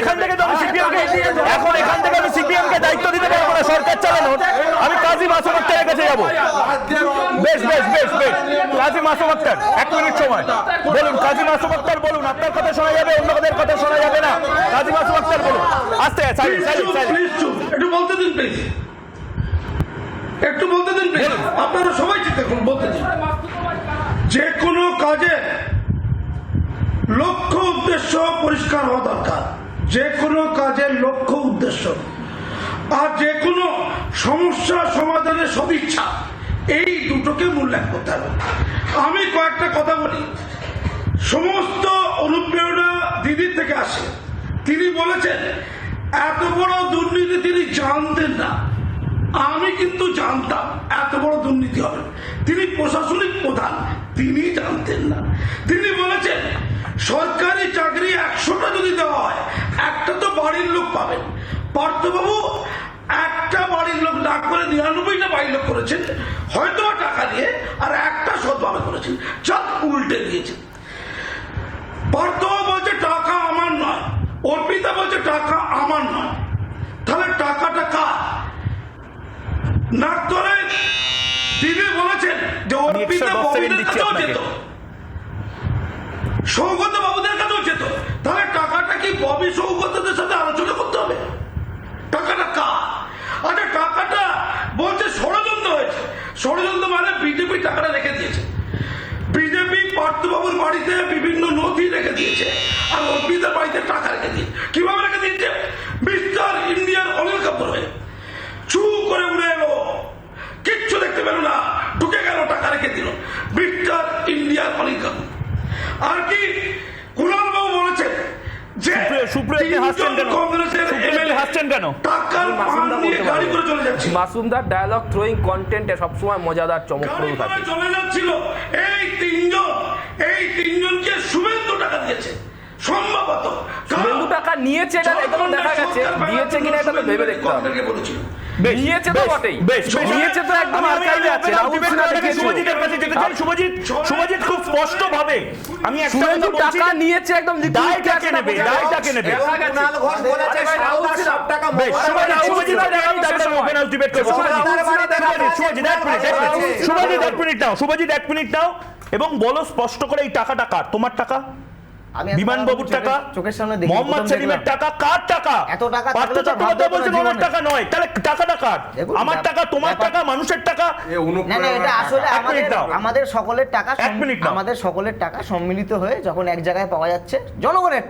এখান থেকে তো আমি সিপিএম কে দায়িত্ব দিতে পারবো না সরকার চালানোর। আমি কাজী মাসুম আক্তারের কাছে যাব। বেশ, কাজী মাসুম আক্তার 1 মিনিট সময় বলুন। কাজী মাসুম আক্তার বলুন, আপনার কথা শোনা যাবে, অন্যদের কথা শোনা যাবে না। কাজী মাসুম আক্তার বলুন। আস্তে একটু বলতে দিন প্লিজ, আপনারা সবাই ঠিক থাকুন, বলতে দিন। যে কোনো কাজে লক্ষ্য উদ্দেশ্য পরিষ্কার হওয়া দরকার। যে কোনো কাজের লক্ষ্য উদ্দেশ্য আর যে কোনো সমস্যা সমাধানের সদিচ্ছা, এই দুটোকে মূল্যায়ন করতে হবে। আমি কয়েকটা কথা বলি। সমস্ত অনুপ্রেরণা দিদির থেকে আসে। তিনি বলেছেন এত বড় দুর্নীতি তিনি জানতেন না। আমি কিন্তু জানতাম এত বড় দুর্নীতি হবে। তিনি প্রশাসনিক প্রধান, তিনি জানতেন না। তিনি বলেছেন সরকারি চাকরি 100টা যদি দেওয়া হয়, একটা তো বাড়ির লোক পাবেন। পার্থবাবু একটা বাড়ির লোক না করে 99টা বাড়ির লোক করেছেন, হয়তো টাকা দিয়ে, আর একটা সৎভাবে করেছেন, চাপ উল্টে দিয়েছেন। পার্থবাবু বলছে টাকা আমার নয়, অর্পিতা বলছে টাকা আমার নয়, তাহলে টাকাটা কার? নাক ধরে দিদি বলেছেন যে অর্পিতা বাবুদের কাছেও যেত, সৌগত বাবুদের কাছেও যেত, তাহলে টাকাটা কি ববি সৌগতদের সাথে আলোচনা করতে হবে? টাকাটা কার? আচ্ছা, টাকাটা বলছে ষড়যন্ত্র হয়েছে। ষড়যন্ত্র মানে বিজেপি টাকাটা রেখে দিয়েছে। বিজেপি পার্থবাবুর বাড়িতে বিভিন্ন নথি রেখে দিয়েছে, আর অর্পিতার বাড়িতে টাকা রেখে দিয়েছে। কিভাবে রেখে দিয়েছে? মিস্টার ইন্ডিয়ার অনিল কাপুর হয়ে চু করে উড়ে এলো, কিচ্ছু দেখতে পেল না, ঢুকে গেল, টাকা রেখে দিল। মিস্টার ইন্ডিয়ার অনিল কাপুর। আর কি কুণাল বাবু বলেছেন যে মাসুমদার ডায়ালগ থ্রোয়িং কন্টেন্টে সবসময় মজাদার চমকপ্রদ থাকে। চলে যাচ্ছিল এই তিনজনকে শুভেন্দু টাকা দিয়েছে সম্ভবত। শুভেন্দু টাকা নিয়েছে, এটা এখনো দেখা গেছে, দিয়েছে কিনা এটা তো ভেবে দেখতে হবে। নিয়েছে তো বটেই, নিয়েছে তো একদম আর্কাইভে আছে। শুভজিতের কাছে যেতে চাই। শুভজিৎ খুব স্পষ্ট ভাবে আমি একটা কথা বলছি, টাকা নিয়েছে একদম, দায়টাকে নেবে। কুণাল ঘোষ বলেছে সব টাকা শুভজিৎ এক মিনিট নাও এবং বলো স্পষ্ট করে এই টাকাটা কার? তোমার টাকা, বিমান বাবুর টাকা, চোখের সামনে দেখি, মোহাম্মদ সেলিমের টাকা, কার টাকা? এত টাকা পার্থ চট্টোপাধ্যায় বলছেন ওনার টাকা নয়, তাহলে টাকাটা কার? আমার টাকা, তোমার টাকা, মানুষের টাকা? না না, এটা আসলে আমাদের সকলের টাকা, আমাদের সকলের টাকা সম্মিলিত হয়ে যখন এক জায়গায় পাওয়া যাচ্ছে, জনগণের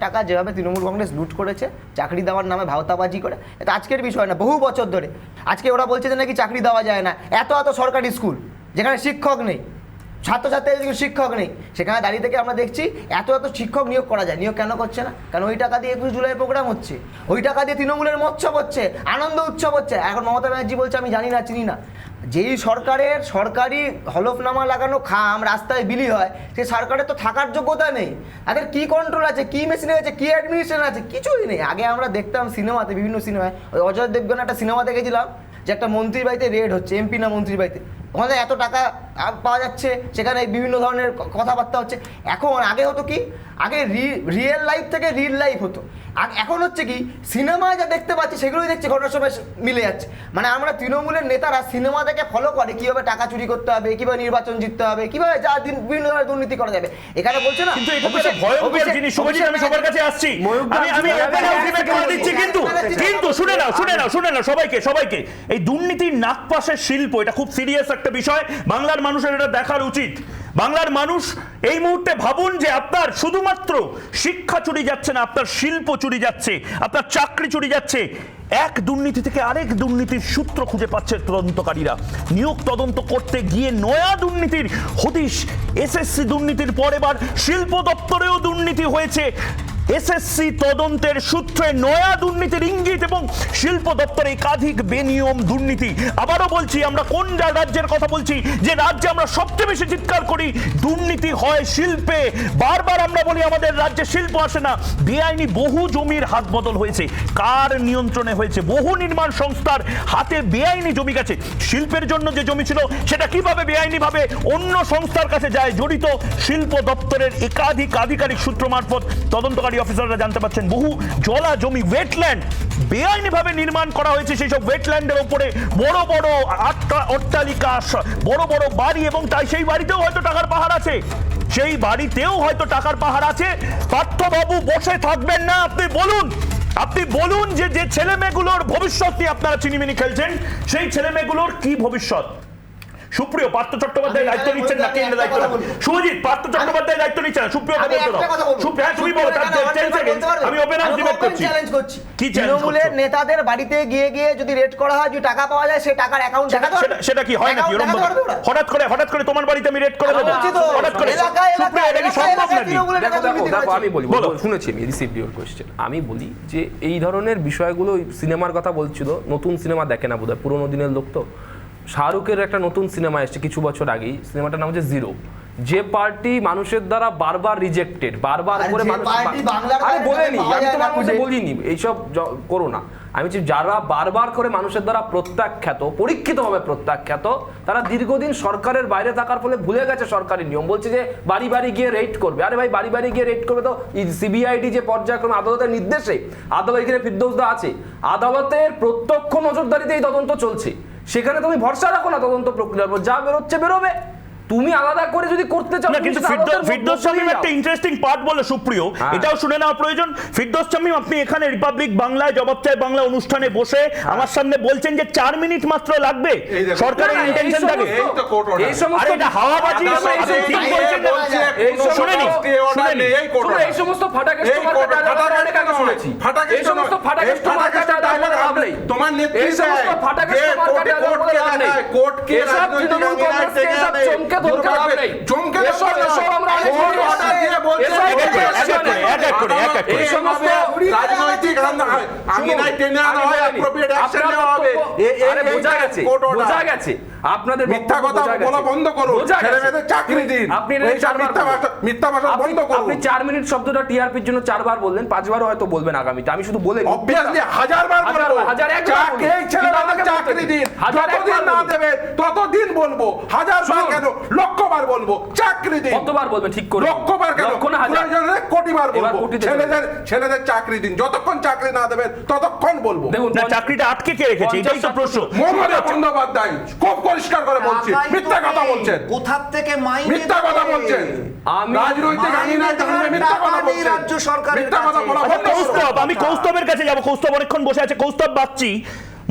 টাকা যেভাবে তৃণমূল কংগ্রেস লুট করেছে চাকরি দেওয়ার নামে ভাওতাবাজি করে, এটা আজকের বিষয় না, বহু বছর ধরে। আজকে ওরা বলছে যে নাকি চাকরি দেওয়া যায় না। এত সরকারি স্কুল যেখানে শিক্ষক নেই, ছাত্রছাত্রীদের শিক্ষক নেই, সেখানে দাঁড়িয়ে থেকে আমরা দেখছি এত শিক্ষক নিয়োগ করা যায়। নিয়োগ কেন করছে না? কারণ ওই টাকা দিয়ে 21 জুলাই প্রোগ্রাম হচ্ছে, ওই টাকা দিয়ে তৃণমূলের মৎসব হচ্ছে, আনন্দ উৎসব হচ্ছে। এখন মমতা ব্যানার্জি বলছে আমি জানি না, চিনি না। যেই সরকারের সরকারি হলফনামা লাগানো খাম রাস্তায় বিলি হয়, সেই সরকারের তো থাকার যোগ্যতা নেই। তাদের কি কন্ট্রোল আছে, কি মেশিন আছে, কি অ্যাডমিনিস্ট্রেশন আছে? কিছুই নেই। আগে আমরা দেখতাম সিনেমাতে, বিভিন্ন সিনেমায়, ওই অজয় দেবগন একটা সিনেমা দেখেছিলাম যে একটা মন্ত্রীর বাড়িতে রেড হচ্ছে, এমপি না মন্ত্রীর বাড়িতে, ওখানে এত টাকা পাওয়া যাচ্ছে, সেখানে বিভিন্ন ধরনের কথাবার্তা হচ্ছে। এখন আগে হতো কি, আগে রিয়েল লাইফ থেকে রিয়েল লাইফ হতো। এখন হচ্ছে কি, সিনেমায় যা দেখতে পাচ্ছি সেগুলোই দেখছি, ঘটনার সময় মিলে যাচ্ছে। মানে আমরা তৃণমূলের নেতারা সিনেমা থেকে ফলো করে কিভাবে টাকা চুরি করতে হবে, কিভাবে নির্বাচন জিততে হবে, কিভাবে যা বিভিন্ন ধরনের দুর্নীতি করা যাবে। এখানে বলছে না, কিন্তু এটা তো ভয়ঙ্কর জিনিস। শুভজিৎ, আমি সবার কাছে আসছি, আমি ওপেন আলটিমেট করে দিচ্ছি, কিন্তু শুনে নাও সবাইকে, এই দুর্নীতির নাগপাশের শিল্প, এটা খুব সিরিয়াস একটা বিষয়। বাংলার মানুষের এটা দেখার উচিত। বাংলার মানুষ এই মুহূর্তে ভাবুন যে আপনার শুধুমাত্র শিক্ষা চুরি যাচ্ছে না, আপনার শিল্প চুরি যাচ্ছে, আপনার চাকরি চুরি যাচ্ছে। এক দুর্নীতি থেকে আরেক দুর্নীতির সূত্র খুঁজে পাচ্ছে তদন্তকারীরা। নিয়োগ তদন্ত করতে গিয়ে নয়া দুর্নীতির হদিশ। এসএসসি দুর্নীতির পর এবার শিল্প দপ্তরেও দুর্নীতি হয়েছে। এসএসসি তদন্তের সূত্রে নয়া দুর্নীতির ইঙ্গিত এবং শিল্প দপ্তরে একাধিক বেনিয়ম দুর্নীতি। আবারও বলছি, আমরা কোন রাজ্যের কথা বলছি, যে রাজ্যে আমরা সবচেয়ে বেশি চিৎকার করি দুর্নীতি হয় শিল্পে। বারবার আমরা বলি আমাদের রাজ্যে শিল্প আসে না। বেআইনি বহু জমির হাত বদল হয়েছে। কার নিয়ন্ত্রণে হয়েছে? বহু নির্মাণ সংস্থার হাতে বেআইনি জমি গেছে। শিল্পের জন্য যে জমি ছিল সেটা কিভাবে বেআইনিভাবে অন্য সংস্থার কাছে যায়, জড়িত শিল্প দপ্তরের একাধিক আধিকারিক সূত্র মারফত তদন্তকারী অফিসাররা জানতে পারছেন। বহু জলা জমি, ওয়েটল্যান্ড বেআইনিভাবে নির্মাণ করা হয়েছে। সেই সব ওয়েটল্যান্ডের উপরে বড় বড় অট্টালিকা, বড় বড় বাড়ি, এবং তাই সেই বাড়িতেও হয়তো টাকার পাহাড় আছে। পার্থবাবু বসে থাকবেন না। আপনি বলুন যে ছেলে মেয়েগুলোর ভবিষ্যৎ নিয়ে আপনারা চিনিমিনি খেলছেন, সেই ছেলে মেয়েগুলোর কি ভবিষ্যৎ? সুপ্রিয় পার্থ চট্টোপাধ্যায় দায়িত্ব নিচ্ছেন না কে দায়িত্ব শুভজিৎ পার্থ চট্টোপাধ্যায় দায়িত্ব নিচ্ছেন না সুপ্রিয় সুপ্রিয়া তুমি বলো আমি ওপেন হাউস ডিবেট করছি কি তৃণমূলের নেতাদের বাড়িতে গিয়ে গিয়ে যদি রেড করা হয় যদি টাকা পাওয়া যায় সেই টাকার অ্যাকাউন্ট দেখাতে পারবে সেটা কি হয় নাকি এরকম হঠাৎ করে তোমার বাড়িতে আমি রেড করে দেবো হঠাৎ করে সুপ্রিয়া এটা কি সম্ভব নাকি দেখো আমি বলি শুনেছি আমি রিসিভ ইউর কোশ্চেন আমি বলি যে এই ধরনের বিষয়গুলো সিনেমার কথা বলছিল নতুন সিনেমা দেখে না বোধহয় পুরোনো দিনের লোক তো শাহরুখের একটা নতুন সিনেমা এসেছে কিছু বছর আগেই সিনেমাটার নাম হচ্ছে জিরো যে পার্টি মানুষের দ্বারা বারবার রিজেক্টেড বারবার করে মানুষ আরে বলেনি আমি তোমার মধ্যে বলিনি এইসব করো না আমি বলছি যারা বারবার করে মানুষের দ্বারা প্রত্যাখ্যাত পরীক্ষিতভাবে প্রত্যাখ্যাত তারা দীর্ঘদিন সরকারের বাইরে থাকার ফলে ভুলে গেছে সরকারি নিয়ম বলছে যে বাড়ি বাড়ি গিয়ে রেড করবে আরে ভাই বাড়ি বাড়ি গিয়ে রেড করবে তো সিবিআইডি যে পর্যায়ক্রমে আদালতের নির্দেশে আদালত এখানে ফিরদৌসদা আছে আদালতের প্রত্যক্ষ নজরদারিতে এই তদন্ত চলছে সেখানে তুমি ভরসা রাখো না তদন্ত প্রক্রিয়ার উপর যা বেরোচ্ছে বেরোবে তুমি আলাদা করে যদি করতে চাও না কিন্তু ফিরদৌস শামীম একটা ইন্টারেস্টিং পার্ট বলে সুপ্রিয় এটাও শুনে নেওয়া প্রয়োজন ফিরদৌস শামীম আপনি এখানে রিপাবলিক বাংলায় জবাব চাই বাংলা অনুষ্ঠানে বসে আমার সামনে বলছেন যে 4 মিনিট মাত্র লাগবে সরকারের ইন্টেনশন থাকে এই সমস্ত আরে এটা হাওয়াবাজি আপনি ঠিক বলছেন শুনেনি এই সমস্ত ফাটাকেষ্ট মার্কা ডায়লগ অনেক আগে শুনেছি এই সমস্ত ফাটাকেষ্ট মার্কা ডায়লগ লাভ নেই তোমার নেতৃত্বে এই সমস্ত ফাটাকেষ্ট মার্কা ডায়লগ লাভ নেই কোর্ট কে তৃণমূল কংগ্রেসকে এসব চমকে ধরতে লাভ নেই চমকে এসব আমরা আগে এই সমস্ত রাজনৈতিক আঙিনায় টেনে আনা হয় অ্যাপ্রোপ্রিয়েট অ্যাকশন নেওয়া হবে আরে বোঝা গেছে আপনাদের মিথ্যা কথা বলা বন্ধ করুন ছেলেমেয়েদের চাকরি দিন আপনি মিথ্যা ভাষা বন্ধ করুন আপনি 4 মিনিট শব্দটা টিআরপির জন্য 4 বার বললেন 5 বার হয়তো বলবেন আগামীতে আমি শুধু বলে অবভিয়াসলি 1000 বার বলবো এই ছেলেমেয়েদের চাকরি দিন যতদিন না দেবে ততদিন বলবো 1000 বার কেন লক্ষ বার বলবো চাকরি দিন কতবার বলবেন ঠিক করে লক্ষ বার কেন প্রয়োজনে কোটি বার বলবো ছেলেদের চাকরি দিন যতক্ষণ চাকরি না দেবেন ততক্ষণ বলবো দেখুন না চাকরিটা আটকে কে রেখেছে এটাই তো প্রশ্ন মমতা বন্দ্যোপাধ্যায় খুব পরিষ্কার করে বলছি মিথ্যা কথা বলছেন কোথা থেকে মাইনে মিথ্যা কথা বলছেন রাজনৈতিক আঙিনায় দাঁড়িয়ে মিথ্যা কথা বলছেন রাজ্য সরকারের মিথ্যা কথা বলা বন্ধ কৌস্তব আমি কৌস্তবের কাছে যাব কৌস্তব অনেকক্ষণ বসে আছে কৌস্তব বাগচি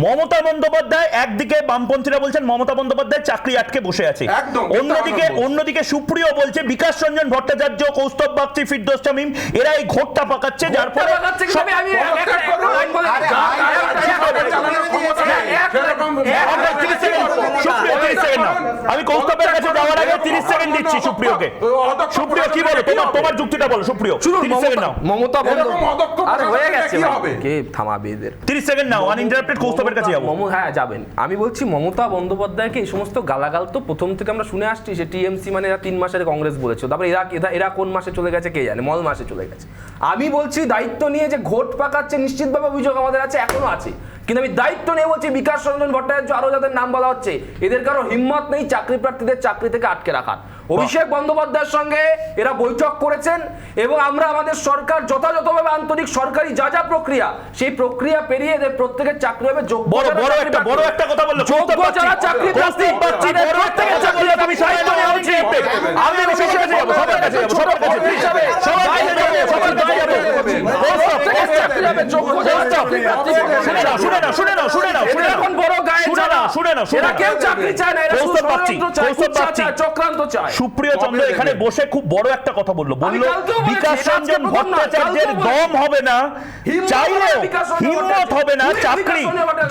মমতা বন্দ্যোপাধ্যায় একদিকে বামপন্থীরা বলছেন মমতা বন্দ্যোপাধ্যায় চাকরি আটকে বসে আছে অন্যদিকে সুপ্রিয় বলছে বিকাশ রঞ্জন ভট্টাচার্য কৌস্তব বাগচি ফিরদৌস শামীম এরা এই ঘোরটা পাকাচ্ছে যার ফলে আমি কৌস্তবের কাছে যাওয়ার আগে 30 সেকেন্ড দিচ্ছি সুপ্রিয়কে সুপ্রিয় কি বলো তোমার যুক্তিটা বলো সুপ্রিয় 30 সেকেন্ড নাও মমতা বন্দ্যোপাধ্যায় হয়ে গেছে কে থামাবে এদের 30 সেকেন্ড নাও আনইন্টারাপ্টেড কৌস্তবের কাছে যাবো হ্যাঁ যাবেন আমি বলছি মমতা বন্দ্যোপাধ্যায়কে এই সমস্ত গালাগাল তো প্রথম থেকে আমরা শুনে আসছি সে টিএমসি মানে এরা 3 মাসের কংগ্রেস বলেছে তারপরে এরা কোন মাসে চলে গেছে কে জানে মল মাসে চলে গেছে আমি বলছি দায়িত্ব নিয়ে যে ঘোট পাকাচ্ছে নিশ্চিতভাবে অভিযোগ আমাদের আছে এখনো আছে কিন্তু আমি দায়িত্ব নিয়ে বলছি বিকাশ রঞ্জন ভট্টাচার্য আরো যাদের নাম বলা হচ্ছে এদের কারো হিম্মত নেই চাকরি প্রার্থীদের চাকরি থেকে আটকে রাখার অভিষেক বন্দ্যোপাধ্যায়ের সঙ্গে এরা বৈঠক করেছেন এবং আমরা আমাদের সরকার যথাযথভাবে আন্তরিক সরকারি যা প্রক্রিয়া সেই প্রক্রিয়া পেরিয়ে এদের প্রত্যেকের চাকরি হবে যোগ্য বড় একটা কথা বললো যোগ্য যারা চাকরি প্রার্থী প্রত্যেকের চাকরি হবে আমি দায়িত্ব নিয়ে বলছি আমি সবার কাছে যাব সবার কাছে যাব সবার কাছে চক্রান্ত চায় সুপ্রিয় চন্দ্র এখানে বসে খুব বড় একটা কথা বললো বিকাশ রঞ্জন ভট্টাচার্যের দম হবে না চাইলেও হিম্মত হবে না চাকরি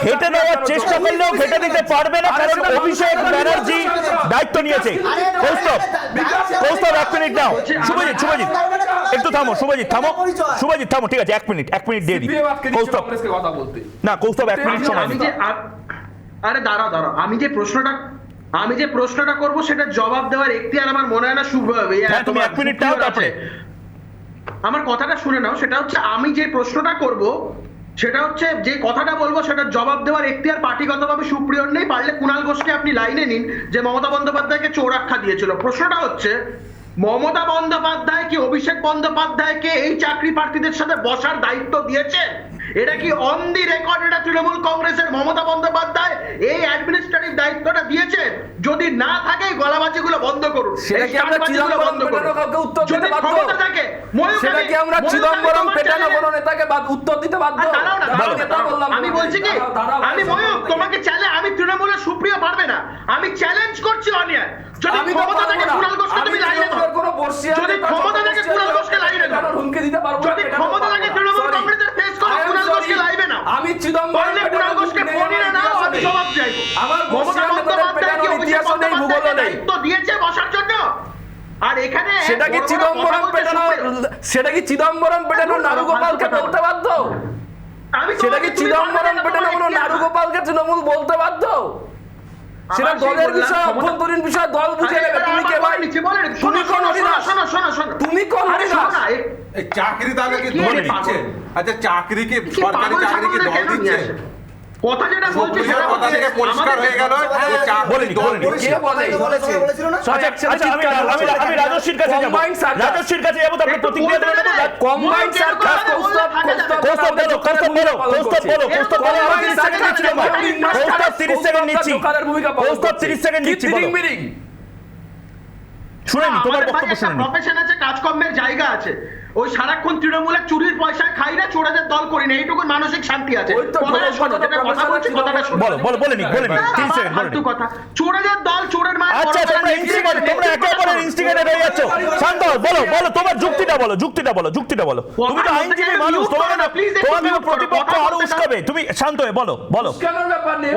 ঘেটে নেওয়ার চেষ্টা করলেও ঘেটে দিতে পারবে না কারণ অভিষেক ব্যানার্জি দায়িত্ব নিয়েছে কৌস্তব 1 মিনিট নাও শুভজিৎ একটু থামো শুভজিৎ থামো ঠিক আছে 1 মিনিট দিয়ে দিই কৌস্তব না কৌস্তব 1 মিনিট সময় আরে দাঁড়াও আমি যে প্রশ্নটা করব সেটা জবাব দেওয়ার এখতিয়ার আমার মনে হয় না শুভ হবে তুমি 1 মিনিট দাও তারপরে আমার কথাটা শুনে নাও সেটা হচ্ছে আমি যে প্রশ্নটা করব সেটা হচ্ছে যে কথাটা বলবো সেটা জবাব দেওয়ার এখতিয়ার পার্টিগতভাবে সুপ্রিয়র নেই পারলে কুণাল ঘোষকে আপনি লাইনে নিন যে মমতা বন্দ্যোপাধ্যায়কে চোর আখ্যা দিয়েছিল প্রশ্নটা হচ্ছে মমতা বন্দ্যোপাধ্যায় কি অভিষেক বন্দ্যোপাধ্যায়কে এই চাকরি প্রার্থীদের সাথে বসার দায়িত্ব দিয়েছে এটা কি অন দি রেকর্ড এটা তৃণমূল কংগ্রেসের মমতা বন্দ্যোপাধ্যায় এই অ্যাডমিনিস্ট্রেটিভ দায়িত্বটা দিয়েছে যদি না থাকে গলাবাজিগুলো বন্ধ করুন সেটা কি আমরা চিদম্বরম পেটানো কাউকে উত্তর দিতে বাধ্য সেটা কি আমরা চিদম্বরম পেটানো কোনো নেতাকে উত্তর দিতে বাধ্য আমি বলছি কি আমি ময়ূর তোমাকে চাইলে আমি তৃণমূলের সুপ্রিয়া পারবে না। আমি চ্যালেঞ্জ করছি অনিয়ার, যদি ক্ষমতা থেকে কুণাল ঘোষকে তুমি লাইনে দাও, যদি ক্ষমতা থেকে কুণাল ঘোষকে লাইনে দাও, হুমকি দিতে পারবো না, যদি ক্ষমতা থেকে তৃণমূল কংগ্রেসের ফেস করো কুণাল ঘোষকে লাইবে না, আমি চিদম্বরম কুণাল ঘোষকে ফোনে নাও, আমি জবাব চাইবো। আমার মমতা বন্দ্যোপাধ্যায় কি অভিষেক বন্দ্যোপাধ্যায়কে দায়িত্ব দিয়েছে বসার জন্য? আর এখানে সেটা কি চিদম্বরম পেটানো, সেটা কি চিদম্বরম পেটানো নারুগোপালকে বলতে বাধ্য? সেটা কি চিদম্বরম পেটানো কোনো নারুগোপালকে তৃণমূল বলতে বাধ্য? সেটা দলের বিষয়, অভ্যন্তরীণ বিষয়, দল বুঝে নেবে। তুমি কে ভাই? তুমি কোন হরিদাস? তুমি কোন হরিদাস? চাকরি তাহলে কি দল দিচ্ছে? আচ্ছা চাকরি কি সরকারি চাকরি কি দল দিচ্ছে? কথা যেটা বলছি সেটা কথা থেকে পরিষ্কার হয়ে গেল যে চাকরি দল দিচ্ছে। কে বলে? আচ্ছা আমি রাজস্বীর কাছে যাব, রাজস্বীর কাছে যাবো, তারপরে প্রতিক্রিয়া দেবো। কম্বাইন্ড সার্কাস কৌস্তব বলো 30 সেকেন্ড নিচ্ছি, কৌস্তব 30 সেকেন্ড নিচ্ছি, কৌস্তব 30 সেকেন্ড নিচ্ছি, বলো। শুনেনি তোমার বক্তব্য, শুনেনি। প্রফেশন আছে, কাজকর্মের জায়গা আছে, ওই সারাক্ষণ তৃণমূলের চুরির পয়সায় খাই না, চোরাদের দল করি না, এইটুকু মানসিক শান্তি আছে। বলো বলেনি 30 সেকেন্ড বলেনি। কথা চোরাদের দল, চোরের মার। আচ্ছা তোমরা ইনস্টিগেটর, তোমরা একে অপরের ইনস্টিগেটর হয়ে যাচ্ছ। শান্ত হও, বলো তোমার যুক্তিটা বলো। তুমি তো আইনজীবী মানুষ, তোমাকে প্রতিপক্ষ আরো উস্কাবে। তুমি শান্ত হয়ে বলো।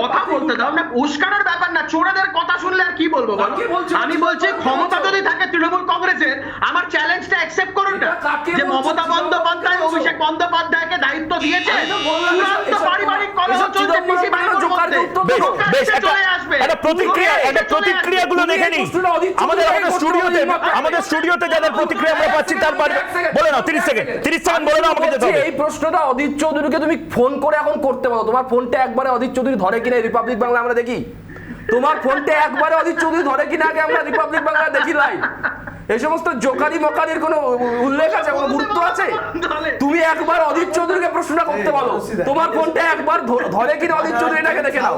কথা বলতে দাও না, উস্কানোর ব্যাপার না, চোরাদের কথা শুনলে আর কি বলবো বলো? আমি বলছি ক্ষমতা যদি থাকে তৃণমূল কংগ্রেসের, আমার চ্যালেঞ্জটা অ্যাকসেপ্ট করুন না, যে মমতা বন্দ্যোপাধ্যায় অভিষেক বন্দ্যোপাধ্যায়কে দায়িত্ব দিয়েছে, চূড়ান্ত পারিবারিক কলহ চলছে পিসি ভাইয়ের মধ্যে, বেশ একটা প্রতিক্রিয়াগুলো দেখে নি। আমাদের স্টুডিওতে যাদের প্রতিক্রিয়া আমরা পাচ্ছি, তারপরে বলে নাও 30 সেকেন্ড বলে নাও আমাকে যেতে হবে। এই প্রশ্নটা অদিত চৌধুরীকে তুমি ফোন করে এখন করতে বলো। তোমার ফোনটা একবারে অদিত চৌধুরী ধরে কিনা রিপাবলিক বাংলা আমরা দেখি? তোমার ফোনটা একবারে অদিত চৌধুরী ধরে কিনা আগে আমরা রিপাবলিক বাংলা দেখি লাইভ। এই সমস্ত জোকারি মকারির কোনো উল্লেখ আছে, কোনো গুরুত্ব আছে? তুমি একবার অদিত চৌধুরীকে প্রশ্নটা করতে বলো, তোমার ফোনটা একবার ধরে কিনা অদিত চৌধুরীটাকে দেখে নাও।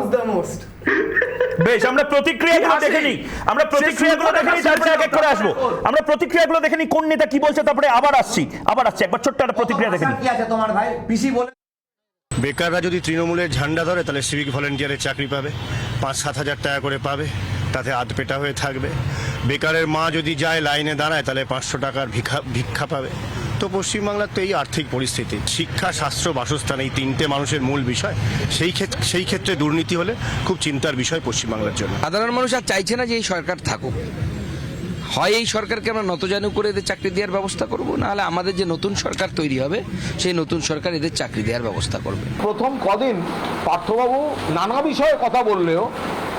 বেশ, আমরা প্রতিক্রিয়াগুলো দেখে নিই, তারপরে এক এক করে আসবো। আমরা প্রতিক্রিয়াগুলো দেখে নিই, কোন নেতা কি বলছে, তারপরে আবার আসছি। একবার ছোট্ট একটা প্রতিক্রিয়া দেখে নিই। কি আছে তোমার ভাই পিসি বলে? বেকাররা যদি তৃণমূলের ঝান্ডা ধরে তাহলে সিভিক ভলেন্টিয়ারের চাকরি পাবে, 5-7 হাজার টাকা করে পাবে, তাতে আধপেটা হয়ে থাকবে। বেকারের মা যদি যায় লাইনে দাঁড়ায় তাহলে 500 টাকার ভিক্ষা পাবে। তো পশ্চিমবাংলার তো এই আর্থিক পরিস্থিতি, শিক্ষা, স্বাস্থ্য, বাসস্থান, এই 3টে মানুষের মূল বিষয়। সেই ক্ষেত্রে দুর্নীতি হলে খুব চিন্তার বিষয় পশ্চিমবাংলার জন্য। সাধারণ মানুষ আর চাইছে না যে এই সরকার থাকুক। হয় এই সরকারকে আমরা নতজানু করে এদের চাকরি দেওয়ার ব্যবস্থা করব, নাহলে আমাদের যে নতুন সরকার তৈরি হবে সেই নতুন সরকার এদের চাকরি দেওয়ার ব্যবস্থা করবে। প্রথম কদিন পার্থবাবু নানা বিষয়ে কথা বললেও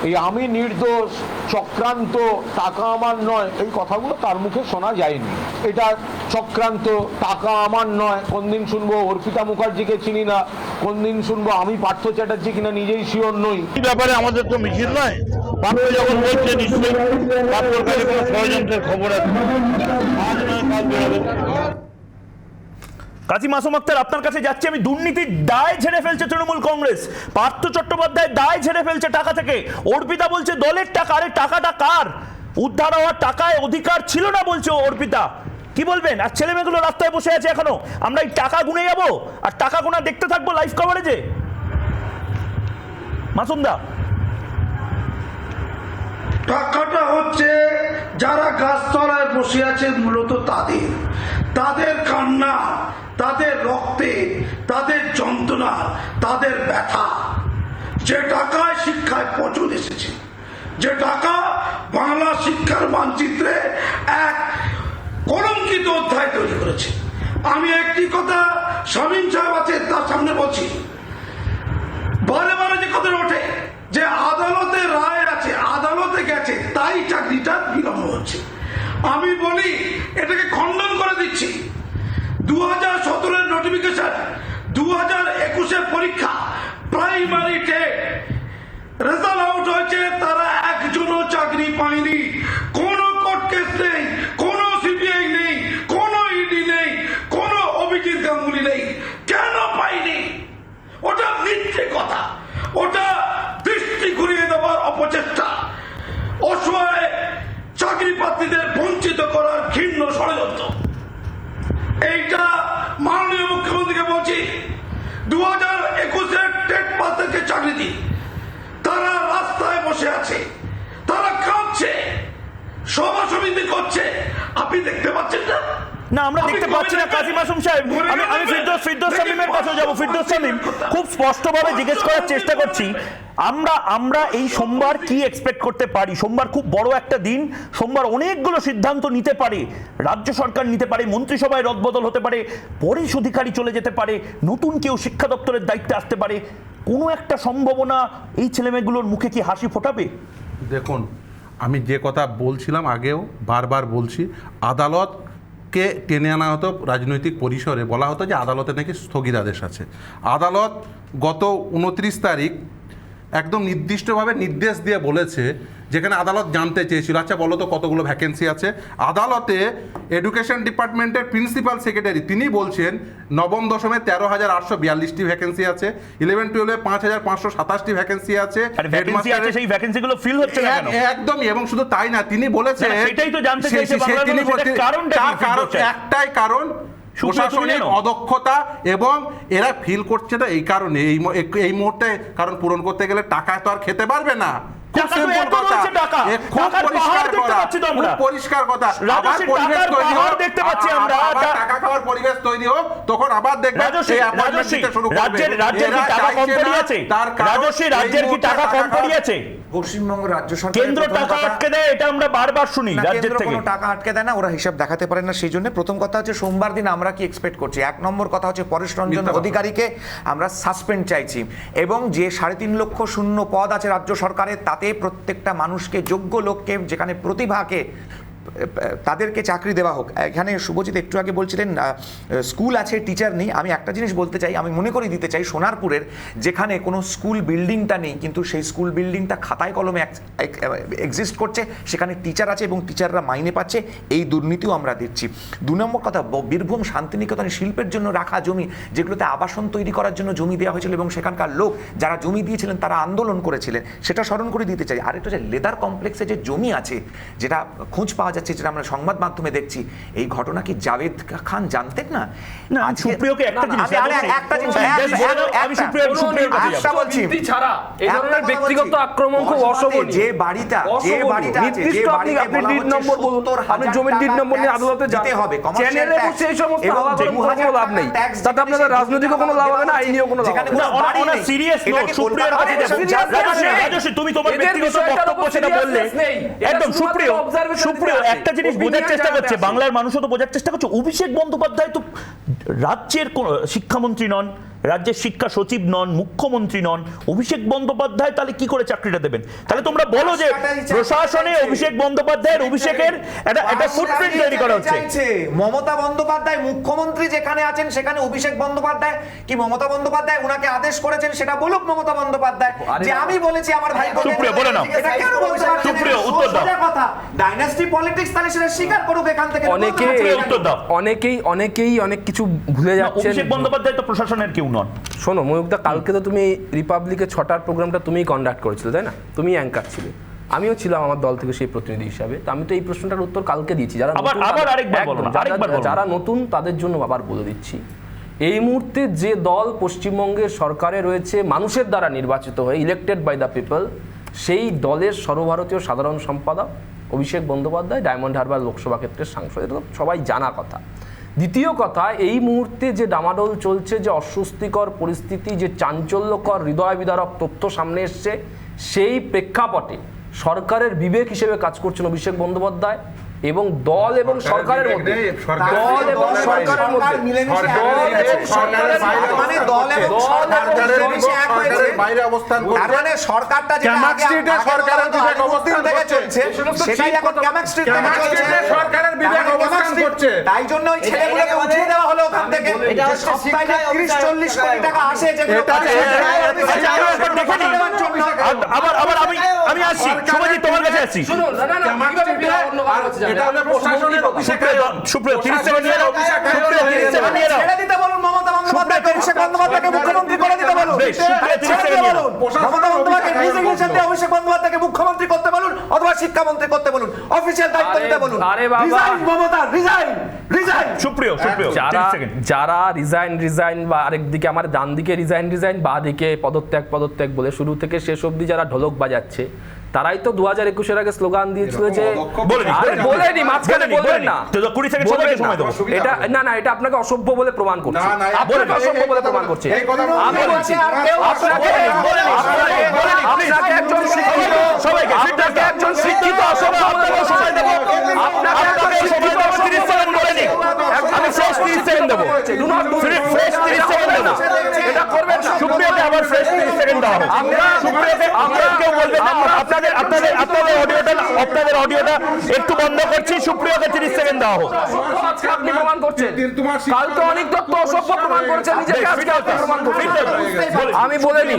এই আমি নির্দোষ, চক্রান্ত, টাকা আমার নয়, এই কথাগুলো তার মুখে শোনা যায়নি। এটা চক্রান্ত, টাকা আমার নয়, কোন দিন শুনবো অর্পিতা মুখার্জিকে চিনি না, কোন দিন শুনবো আমি পার্থ চ্যাটার্জি কিনা নিজেই শিওর নই। এই ব্যাপারে আমাদের তো মিছিল নয়, পার্থ যখন বলছে নিশ্চয়ই পার্থর কাছে কোনো ষড়যন্ত্রের খবর আছে। কাজী মাসুম আক্তার, আপনার কাছে যাচ্ছি আমি। দুর্নীতির দায় ঝেড়ে ফেলছে তৃণমূল কংগ্রেস, পার্থ চট্টোপাধ্যায় দায় ঝেড়ে ফেলছে টাকা থেকে, অর্পিতা বলছে দলের টাকা। আরে টাকাটা কার? উদ্ধার হওয়ার টাকায় অধিকার ছিল না বলছে অর্পিতা। কি বলবেন? আর ছেলে মেয়েগুলো রাস্তায় বসে আছে এখনো, আমরা এই টাকা গুনে যাবো আর টাকা গোনা দেখতে থাকবো লাইভ কভারেজে? মাসুম দা, টাকাটা হচ্ছে যারা গাছতলায় বসে আছে মূলত তাদের কান্না, তাদের রক্তে, তাদের যন্ত্রণা, তাদের ব্যথা। যে টাকায় শিক্ষায় পচন এসেছে, যে টাকা বাংলা শিক্ষার মানচিত্রে এক কলঙ্কিত অধ্যায় তৈরি করেছে। আমি একটি কথা শামীম সাহেব আছে তার সামনে বলছি, বারে বারে যে কথা ওঠে যে আদালতে রায় আছে, আদালতে গেছে তাই চাকরিটা বিলম্ব হচ্ছে। আমি বলি এটাকে খণ্ডন করে দিচ্ছি। 2017 নোটিফিকেশন, 2021 পরীক্ষা, প্রাইমারি টেট রেজাল্ট আউট হয়েছে, তারা একজনও চাকরি পায়নি। কোনো কোর্ট কেস নেই, কোনো সিবিআই নেই, কোনো ইডি নেই, কোনো অভিজিৎ গাঙ্গুলি নেই। কেন পাইনি? ওটা মিথ্যে কথা, ওটা দৃষ্টি ঘুরিয়ে দেওয়ার অপচেষ্টা, অসহায় চাকরি প্রার্থীদের বঞ্চিত করার ঘৃণ্য ষড়যন্ত্র। এইটা মাননীয় মুখ্যমন্ত্রীকে বলছি, 2021 টেট পাসকে চাকরি দিন, না আমরা দেখতে পাচ্ছি না কাজী মাসুম সাহেব। আমি ফিরদৌস শামীমের কাছে যাব। ফিরদৌস শামীম, খুব স্পষ্টভাবে জিজ্ঞেস করার চেষ্টা করছি, আমরা এই সোমবার কি এক্সপেক্ট করতে পারি? সোমবার খুব বড় একটা দিন, সোমবার অনেকগুলো সিদ্ধান্ত নিতে পারে, রাজ্য সরকার নিতে পারে, মন্ত্রিসভায় রদবদল হতে পারে, পরেশ অধিকারী চলে যেতে পারে, নতুন কেউ শিক্ষা দপ্তরের দায়িত্বে আসতে পারে। কোনো একটা সম্ভাবনা এই ছেলেমেয়েগুলোর মুখে কি হাসি ফোটাবে? দেখুন, আমি যে কথা বলছিলাম আগেও বারবার বলছি, আদালতকে টেনে আনা হতো রাজনৈতিক পরিসরে, বলা হতো যে আদালতে নাকি স্থগিতাদেশ আছে। আদালত গত 29 তারিখ একদম নির্দিষ্টভাবে নির্দেশ দিয়ে বলেছে, যেখানে আদালত জানতে চেয়েছিল আচ্ছা বলো তো কতগুলো ভ্যাকেন্সি আছে। আদালতে এডুকেশন ডিপার্টমেন্টের প্রিন্সিপাল সেক্রেটারি তিনি বলছেন নবম দশমে 13,842টি ভ্যাকেন্সি আছে, 11-12-এ 5,527টি ভ্যাকেন্সি আছে। সেই ভ্যাকেন্সিগুলো ফিল হচ্ছে না কেন? একদমই, এবং শুধু তাই না, তিনি বলেছেন সেটাই তো জানতে চাইছে বাংলার মানুষ, কারণটা কি? একটাই কারণ, প্রশাসনিক অদক্ষতা, এবং এরা ফিল করছে না এই কারণে, এই মুহূর্তে কারণ পূরণ করতে গেলে টাকা তো আর খেতে পারবে না। খুব সিম্পল কথা, খুব পরিষ্কার কথা। আবার পরিবেশ তৈরি হোক, দেখতে পাচ্ছি আমরা টাকা খাওয়ার পরিবেশ তৈরি হোক, তখন আবার দেখবেন সেই অ্যাপয়েন্টমেন্ট দিতে শুরু করবে। রাজ্যের কি টাকা কম পড়িয়েছে? রাজ্যের কি টাকা কম পড়িয়েছে? পশ্চিমবঙ্গ রাজ্য সরকার কেন্দ্র টাকা আটকে দেয়, এটা আমরা বারবার শুনি রাজ্যের থেকে। কোনো টাকা আটকে দেয় না, ওরা হিসাব দেখাতে পারে না। সেই জন্য প্রথম কথা হচ্ছে সোমবার দিন আমরা কি এক্সপেক্ট করছি। 1 নম্বর কথা হচ্ছে পরেশ রঞ্জন অধিকারীকে আমরা সাসপেন্ড চাইছি, এবং যে 3.5 লক্ষ শূন্য পদ আছে রাজ্য সরকারের, তাতে প্রত্যেকটা মানুষকে, যোগ্য লোককে, যেখানে প্রতিভাকে, তাদেরকে চাকরি দেওয়া হোক। এখানে শুভজিৎ একটু আগে বলছিলেন স্কুল আছে, টিচার নেই। আমি একটা জিনিস বলতে চাই, আমি মনে করে দিতে চাই, সোনারপুরের যেখানে কোনো স্কুল বিল্ডিংটা নেই, কিন্তু সেই স্কুল বিল্ডিংটা খাতায় কলমে এক্সিস্ট করছে, সেখানে টিচার আছে এবং টিচাররা মাইনে পাচ্ছে, এই দুর্নীতিও আমরা দেখছি। 2 নম্বর কথা, বীরভূম শান্তিনিকেতনে শিল্পের জন্য রাখা জমি, যেগুলোতে আবাসন তৈরি করার জন্য জমি দেওয়া হয়েছিল, এবং সেখানকার লোক যারা জমি দিয়েছিলেন তারা আন্দোলন করেছিলেন, সেটা স্মরণ করে দিতে চাই। আরেকটা হচ্ছে লেদার কমপ্লেক্সে যে জমি আছে, যেটা খোঁজ পাওয়া যাচ্ছে, যেটা আমরা সংবাদ মাধ্যমে দেখছি, এই ঘটনা কি জাভেদ খান জানতেন না? সুপ্রিয়কে একটা জিনিস, ব্যক্তিগত আক্রমণ খুব অশোভনীয়। যে বাড়িটা আপনি জমির ডিড নম্বর নিয়ে আদালতে যেতে হবে, চ্যানেলে বসে এই সমস্ত হাওয়া করে কোনো লাভ নেই, তাতে আপনাদের রাজনৈতিক কোনো লাভ হবে না, আইনিও কোনো লাভ হবে না। সিরিয়াস নোট, সুপ্রিয়র কাছে রাজস্বী, তুমি তোমার ব্যক্তিগত বক্তব্য সেটা বললে একদম। সুপ্রিয় একটা জিনিস বোঝার চেষ্টা করছে, বাংলার মানুষও তো বোঝার চেষ্টা করছে, অভিষেক বন্দ্যোপাধ্যায় তো রাজ্যের শিক্ষামন্ত্রী নন, রাজ্যের শিক্ষা সচিব নন, মুখ্যমন্ত্রী নন। অভিষেক বন্দ্যোপাধ্যায় তাহলে কি করে চাকরিটা দেবেন? তাহলে তোমরা বলো যে প্রশাসনে অভিষেক বন্দ্যোপাধ্যায়ের অভিষেকের একটা ফুটপ্রিন্ট তৈরি করা হচ্ছে। মমতা বন্দ্যোপাধ্যায় মুখ্যমন্ত্রী যেখানে আছেন, সেখানে অভিষেক বন্দ্যোপাধ্যায় কি মমতা বন্দ্যোপাধ্যায় উনাকে আদেশ করেছেন, সেটা বলুক মমতা বন্দ্যোপাধ্যায় যে আমি বলেছি আমার ভাই। সুপ্রিয় বলে নাও, সুপ্রিয় উত্তর দাও। কথা ডাইনাস্টি পলিটিক্স, তাহলে সেটা স্বীকার করুক এখান থেকে। অনেকেই অনেক কিছু ভুলে যাচ্ছে। অভিষেক বন্দ্যোপাধ্যায় তো প্রশাসনের কেউ নন। শোনো ময়ূকদা, কালকে তো তুমি রিপাবলিকের 6টার প্রোগ্রামটা তুমিই কন্ডাক্ট করেছিলে, তাই না? তুমি অ্যাঙ্কার ছিলে, আমিও ছিলাম আমার দল থেকে সেই প্রতিনিধি হিসাবে। তো আমি তো এই প্রশ্নটার উত্তর কালকে দিয়েছি। যারা নতুন তাদের জন্য আবার বলে দিচ্ছি, এই মুহূর্তে যে দল পশ্চিমবঙ্গের সরকারে রয়েছে, মানুষের দ্বারা নির্বাচিত হয়ে, ইলেক্টেড বাই দ্য পিপল, সেই দলের সর্বভারতীয় সাধারণ সম্পাদক অভিষেক বন্দ্যোপাধ্যায় ডায়মন্ড হারবার লোকসভা ক্ষেত্রের সাংসদ, এটা তো সবাই জানা কথা। দ্বিতীয় কথা, এই মুহূর্তে যে ডামাডোল চলছে, যে অস্বস্তিকর পরিস্থিতি, যে চাঞ্চল্যকর হৃদয় বিদারক তথ্য সামনে এসছে, সেই প্রেক্ষাপটে সরকারের বিবেক হিসেবে কাজ করছেন অভিষেক বন্দ্যোপাধ্যায় এবং দল এবং সরকারের মধ্যে, দল এবং সরকারের মধ্যে, বাইরে অবস্থান করছে, মানে সরকারটা যে সরকারের বিবেক অবস্থান থেকে চলছে, সেটাই এখন ক্যামাক স্ট্রিট থেকে চলছে, সরকারের বিবেক অবস্থান করছে। তাই জন্য ওই ছেলেগুলোকে উঠিয়ে দেওয়া হলো ওখান থেকে। এটা সপ্তাহে 30-40 কোটি টাকা আসে, যেগুলো আবার আমি আসছি, শুভজিৎ তোমার কাছে আসছি। এটা হলো প্রশাসনের অভিষেকায়ন। সুপ্রিয় 30 সেকেন্ড নিয়ে নাও, সুপ্রিয় 30 সেকেন্ড নিয়ে নাও। ছেড়ে দিতে বলুন মমতা বন্দ্যোপাধ্যায়কে, অভিষেক বন্দ্যোপাধ্যায়কে মুখ্যমন্ত্রী করে দিতে বলুন। ছেড়ে বলুন মমতা বন্দ্যোপাধ্যায়কে রেজিগনেশন দিয়ে অভিষেক বন্দ্যোপাধ্যায়কে মুখ্যমন্ত্রী করতে বলুন, অথবা শিক্ষামন্ত্রী করতে বলুন, অফিশিয়াল দায়িত্ব নিতে বলুন। আরে বাবা, রিজাইন মমতা, রিজাইন। সুপ্রিয় 30 সেকেন্ড। যারা রিজাইন বা আরেকদিকে আমার ডান দিকে রিজাইন, বা দিকে পদত্যাগ বলে শুরু থেকে শেষ অবধি যারা ঢোলক বাজাচ্ছে, তারাই তো 2021-এর আগে স্লোগান দিয়েছিল যে বলেনি, আরে বলেনি, মাঝখানে বলেনি, বলবেন না। তো 20 সেকেন্ড সবাইকে সময় দেবো। এটা না এটা আপনাকে অসভ্য বলে প্রমাণ করছে, না, আপনাকে অসভ্য বলে প্রমাণ করছে। আমি বলছি আপনাকে একজন শিক্ষিত, সবাইকে আপনাকে একজন শিক্ষিত অসভ্য বলে সময় দেব, আপনাকে একজন শিক্ষিত অসভ্য 30 সেকেন্ড বলে নিন। আমি ফ্রেশ 30 সেকেন্ড দেবো, ফ্রেশ 30 সেকেন্ড দেবো। এটা করবেন না। সুপ্রিয়াকে আবার ফ্রেশ 30 সেকেন্ড দাও। সুপ্রিয়াকে কেউ বলবেন না। আপনাদের অডিওটা একটু বন্ধ করছি। সুপ্রিয়াকে 30 সেকেন্ড দাও। আজকে আপনি প্রমাণ করছেন, কালকে অনেক তত্ত্ব অসভ্য প্রমাণ করেছেন, নিজেকে আজকে প্রমাণ করছেন। আমি বলিনি,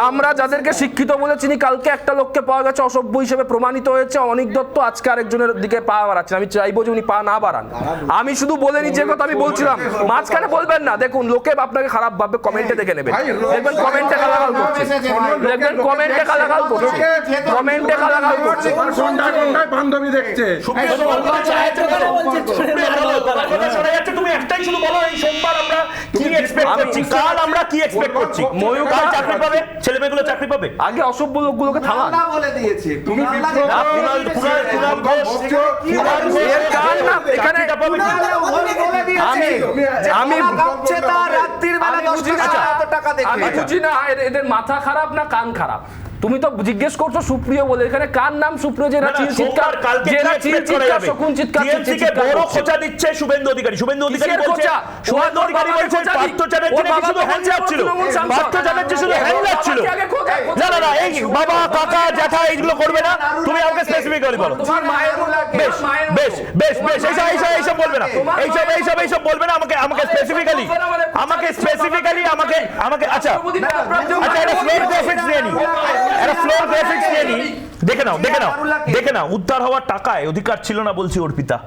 আমরা যাদেরকে শিক্ষিত বলে চিনি, কালকে একটা লোককে পাওয়া গেছে অসভ্য হিসেবে প্রমাণিত হয়েছে। অনিক দত্ত আজকে আরেকজনের দিকে পা বাড়াচ্ছেন। আমি চাইবো যে উনি পা না বাড়ান। আমি শুধু বলিনি যে কথা আমি বলছিলাম, মাঝখানে বলবেন না। দেখুন, লোকে আপনাকে খারাপ ভাববে, কমেন্টে দেখে নেবেন, দেখবেন কমেন্টে গালাগাল করছে, দেখবেন কমেন্টে গালাগাল করছে, কমেন্টে গালাগাল করছে। বান্ধবী দেখছে তুমি একটাই শুধু বলো, এই সোমবার আমরা কি এক্সপেক্ট করছি, কাল আমরা কি এক্সপেক্ট করছি। ময়ূর কাল চাকরি পাবে, ছেলেমেয়েগুলো চাকরি পাবে। আগে অসভ্য লোকগুলোকে থামান। বলে দিয়েছে তুমি আমি বুঝি না এদের মাথা খারাপ না কান খারাপ। তুমি তো জিজ্ঞেস করছো সুপ্রিয় বলে, এখানে কার নাম সুপ্রিয়? যে চিৎকার, যেরা চিৎকার শকুন চিৎকার টিএমসিকে বড় খোঁচা দিচ্ছে শুভেন্দু অধিকারী। শুভেন্দু অধিকারী বলছে, শুভেন্দু অধিকারী বলছে পার্থ চ্যাটার্জি নাকি শুধু হ্যান্ডলার ছিল, পার্থ চ্যাটার্জি শুধু হ্যান্ডলার ছিল। না না না, এই বাবা কাকা জ্যাঠা এইগুলো করবে না। তুমি আমাকে স্পেসিফিক্যালি বলো। বেশ বেশ বেশ বেশ এইসব বলবে না, এইসব বলবে না। আমাকে স্পেসিফিক্যালি আমাকে আচ্ছা এটা ফ্লোর গ্রাফিক্স নিয়ে নি, একটা ফ্লোর গ্রাফিক্স নিয়ে নি। দেখে নাও উদ্ধার হওয়ার টাকায় অধিকার ছিল না বলছি অর্পিতা।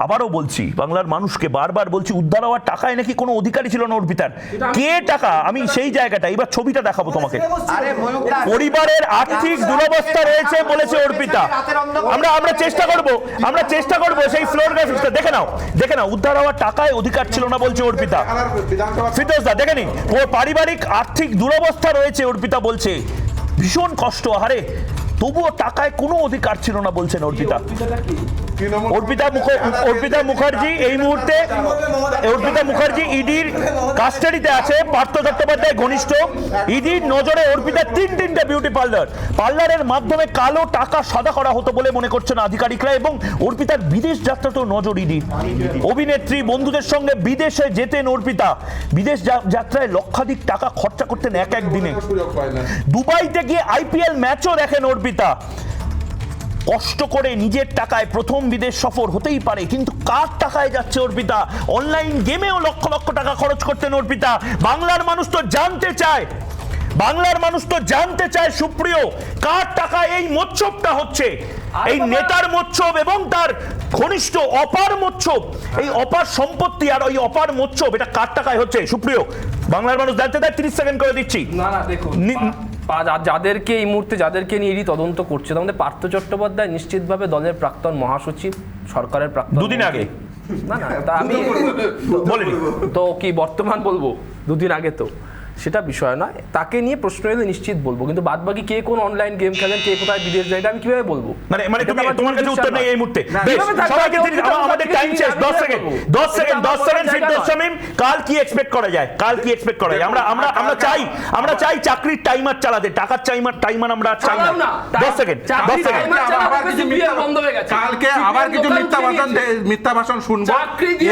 আবারও বলছি, বাংলার মানুষকে বারবার বলছি, উদ্ধার হওয়ার টাকায় নাকি কোনো অধিকারই ছিল না অর্পিতার। কে টাকা? আমি সেই জায়গাটা এবার ছবিটা দেখাবো তোমাকে। পরিবারের আর্থিক দুরবস্থা রয়েছে বলেছে অর্পিতা। আমরা চেষ্টা করব সেই ফ্লোর গ্রাফিক্সটা দেখে নাও উদ্ধার হওয়ার টাকায় অধিকার ছিল না বলছে অর্পিতা। ফিরদৌস দা দেখে নিন, ও পারিবারিক আর্থিক দুরবস্থা রয়েছে অর্পিতা বলছে। ভীষণ কষ্ট, আহারে, তবুও টাকায় কোনো অধিকার ছিল না বলছেন অর্পিতা। অর্পিতা মুখার্জি এই মুহূর্তে ইডির কাস্টাডিতে আছে। পার্থ চট্টোপাধ্যায় ঘনিষ্ঠ। ইডির নজরে অর্পিতা তিনটে বিউটি পার্লারের মাধ্যমে কালো টাকা সাদা করা হতো বলে মনে করছেন আধিকারিকরা। এবং অর্পিতার বিদেশ যাত্রাতেও নজর ইডির। অভিনেত্রী বন্ধুদের সঙ্গে বিদেশে যেতেন অর্পিতা। বিদেশ যাত্রায় লক্ষাধিক টাকা খরচা করতেন এক দিনে। দুবাইতে গিয়ে IPL ম্যাচও দেখেন অর্পিতা। কষ্ট করে নিজের টাকায় প্রথম বিদেশ সফর হতেই পারে, কিন্তু কার টাকায় যাচ্ছে অর্পিতা? অনলাইন গেমেও লক্ষ লক্ষ টাকা খরচ করতেন অর্পিতা। বাংলার মানুষ তো জানতে চায় সুপ্রিয়, কার টাকায় এই মোৎসবটা হচ্ছে। এই নেতার মোৎসব এবং তার ঘনিষ্ঠ অপার মোৎসব, এই অপার সম্পত্তি আর ওই অপার মোৎসব, এটা কার টাকায় হচ্ছে সুপ্রিয়? বাংলার মানুষ জানতে চায়। 30 সেকেন্ড করে দিচ্ছি। না দেখুন, যাদেরকে এই মুহূর্তে যাদেরকে নিয়ে তদন্ত করছে, আমাদের পার্থ চট্টোপাধ্যায় নিশ্চিতভাবে দলের প্রাক্তন মহাসচিব, সরকারের প্রাক্তন দুদিন আগে। না তা আমি বলিনি তো, কি বর্তমান বলবো? দুদিন আগে তো সেটা বিষয় নয়। তাকে নিয়ে প্রশ্ন এলে নিশ্চিত বলবো, কিন্তু বাদ বাকি কে কোন অনলাইন গেম খেলেন, কে কোথায় বিদেশ যায়, এটা আমি কিভাবে বলবো? মানে তোমার কাছে উত্তর নেই এই মুহূর্তে। সবাইকে আমাদের টাইম শেষ। 10 সেকেন্ড ফিরদৌস শামীম, কাল কি এক্সপেক্ট করা যায়? আমরা চাই চাকরির টাইমার চালাতে, টাকার টাইমার আমরা চাই না। 10 সেকেন্ড। কালকে আবার কিছু মিথ্যা ভাষণ শুনবো।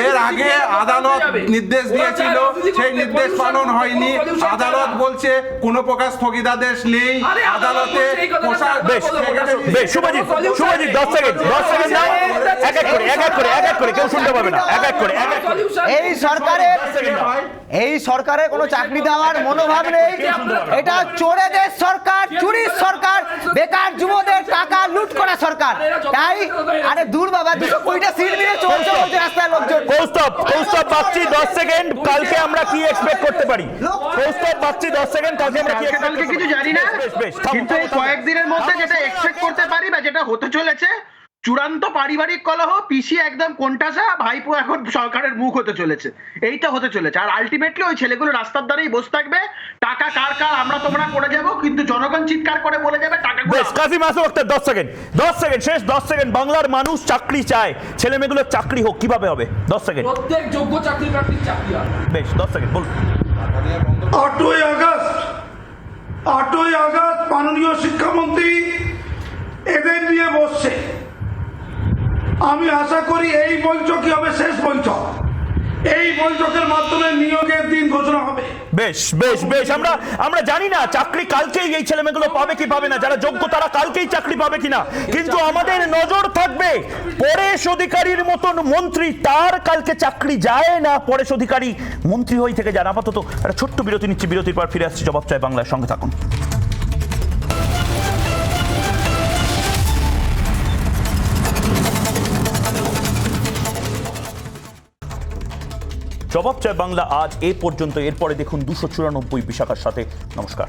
এর আগে আদালত নির্দেশ দিয়েছিল, সেই নির্দেশ পালন হয়নি। আদালত বলছে কোনো প্রকার স্থগিতাদেশ নেই আদালতে। বেশ শুভজিৎ 10 সেকেন্ড দাও। এক এক করে কেউ শুনতে পাবে না। এক এক করে এই সরকারের কোনো চাকরি দেওয়ার মনোভাব নেই। এটা চোরেদের সরকার, চুরির সরকার, বেকার যুবদের টাকা লুট করা সরকার। তাই আরে দূর বাবা, 200 কোটিটা সিট নিয়ে চলছে রাস্তায় লোকজন। কৌস্তব বাগচি 10 সেকেন্ড, কালকে আমরা কি এক্সপেক্ট করতে পারি? কৌস্তব বাগচি 10 সেকেন্ড, কালকে আমরা কি কালকে কিছু জানি না, কিন্তু এই কয়েকদিনের মধ্যে যেটা এক্সপেক্ট করতে পারি বা যেটা হতে চলেছে চূড়ান্ত পারিবারিক কলহ, পিসি একদম কোণঠাসা, ভাইপো এখন সরকারের মুখ হতে চলেছে, এইটা হতে চলেছে। আর আলটিমেটলি ওই ছেলেগুলো রাস্তার ধারেই বসে থাকবে, টাকা কার কার আমরা তোমরা করে যাব, কিন্তু জনগণ চিৎকার করে বলে যাবে টাকাগুলো। বেশ, কাজী মাসুদ আক্তার 10 সেকেন্ড শেষ 10 সেকেন্ড। বাংলার মানুষ চাকরি চায়, ছেলে মেয়েগুলোর চাকরি হোক, কিভাবে হবে? 10 সেকেন্ড। প্রত্যেক যোগ্য চাকরি প্রার্থীর চাকরি হবে। বেশ, 10 সেকেন্ড বলুন। 8ই আগস্ট মাননীয় শিক্ষামন্ত্রী এদের নিয়ে বসছে। আমি আশা করি এই বৈঠকই হবে শেষ বৈঠক, এই বৈঠকের মাধ্যমে নিয়োগের দিন ঘোষণা হবে। বেশ বেশ বেশ, আমরা জানি না চাকরি কালকেই এই ছেলেমেয়েগুলো পাবে কি পাবে না, যারা যোগ্য তারা কালকেই চাকরি পাবে কিনা, কিন্তু আমাদের নজর থাকবে পরেশ অধিকারীর মতন মন্ত্রী, তার কালকে চাকরি যায় না, পরেশ অধিকারী মন্ত্রী হয়ে থেকে যান। আপাতত একটা ছোট্ট বিরতি নিচ্ছি, বিরতির পর ফিরে আসছি জবাব চাই বাংলার সঙ্গে থাকুন। জবাব চাই বাংলা আজ এ পর্যন্ত, এরপরে দেখুন 294 বিশাখার সাথে। নমস্কার।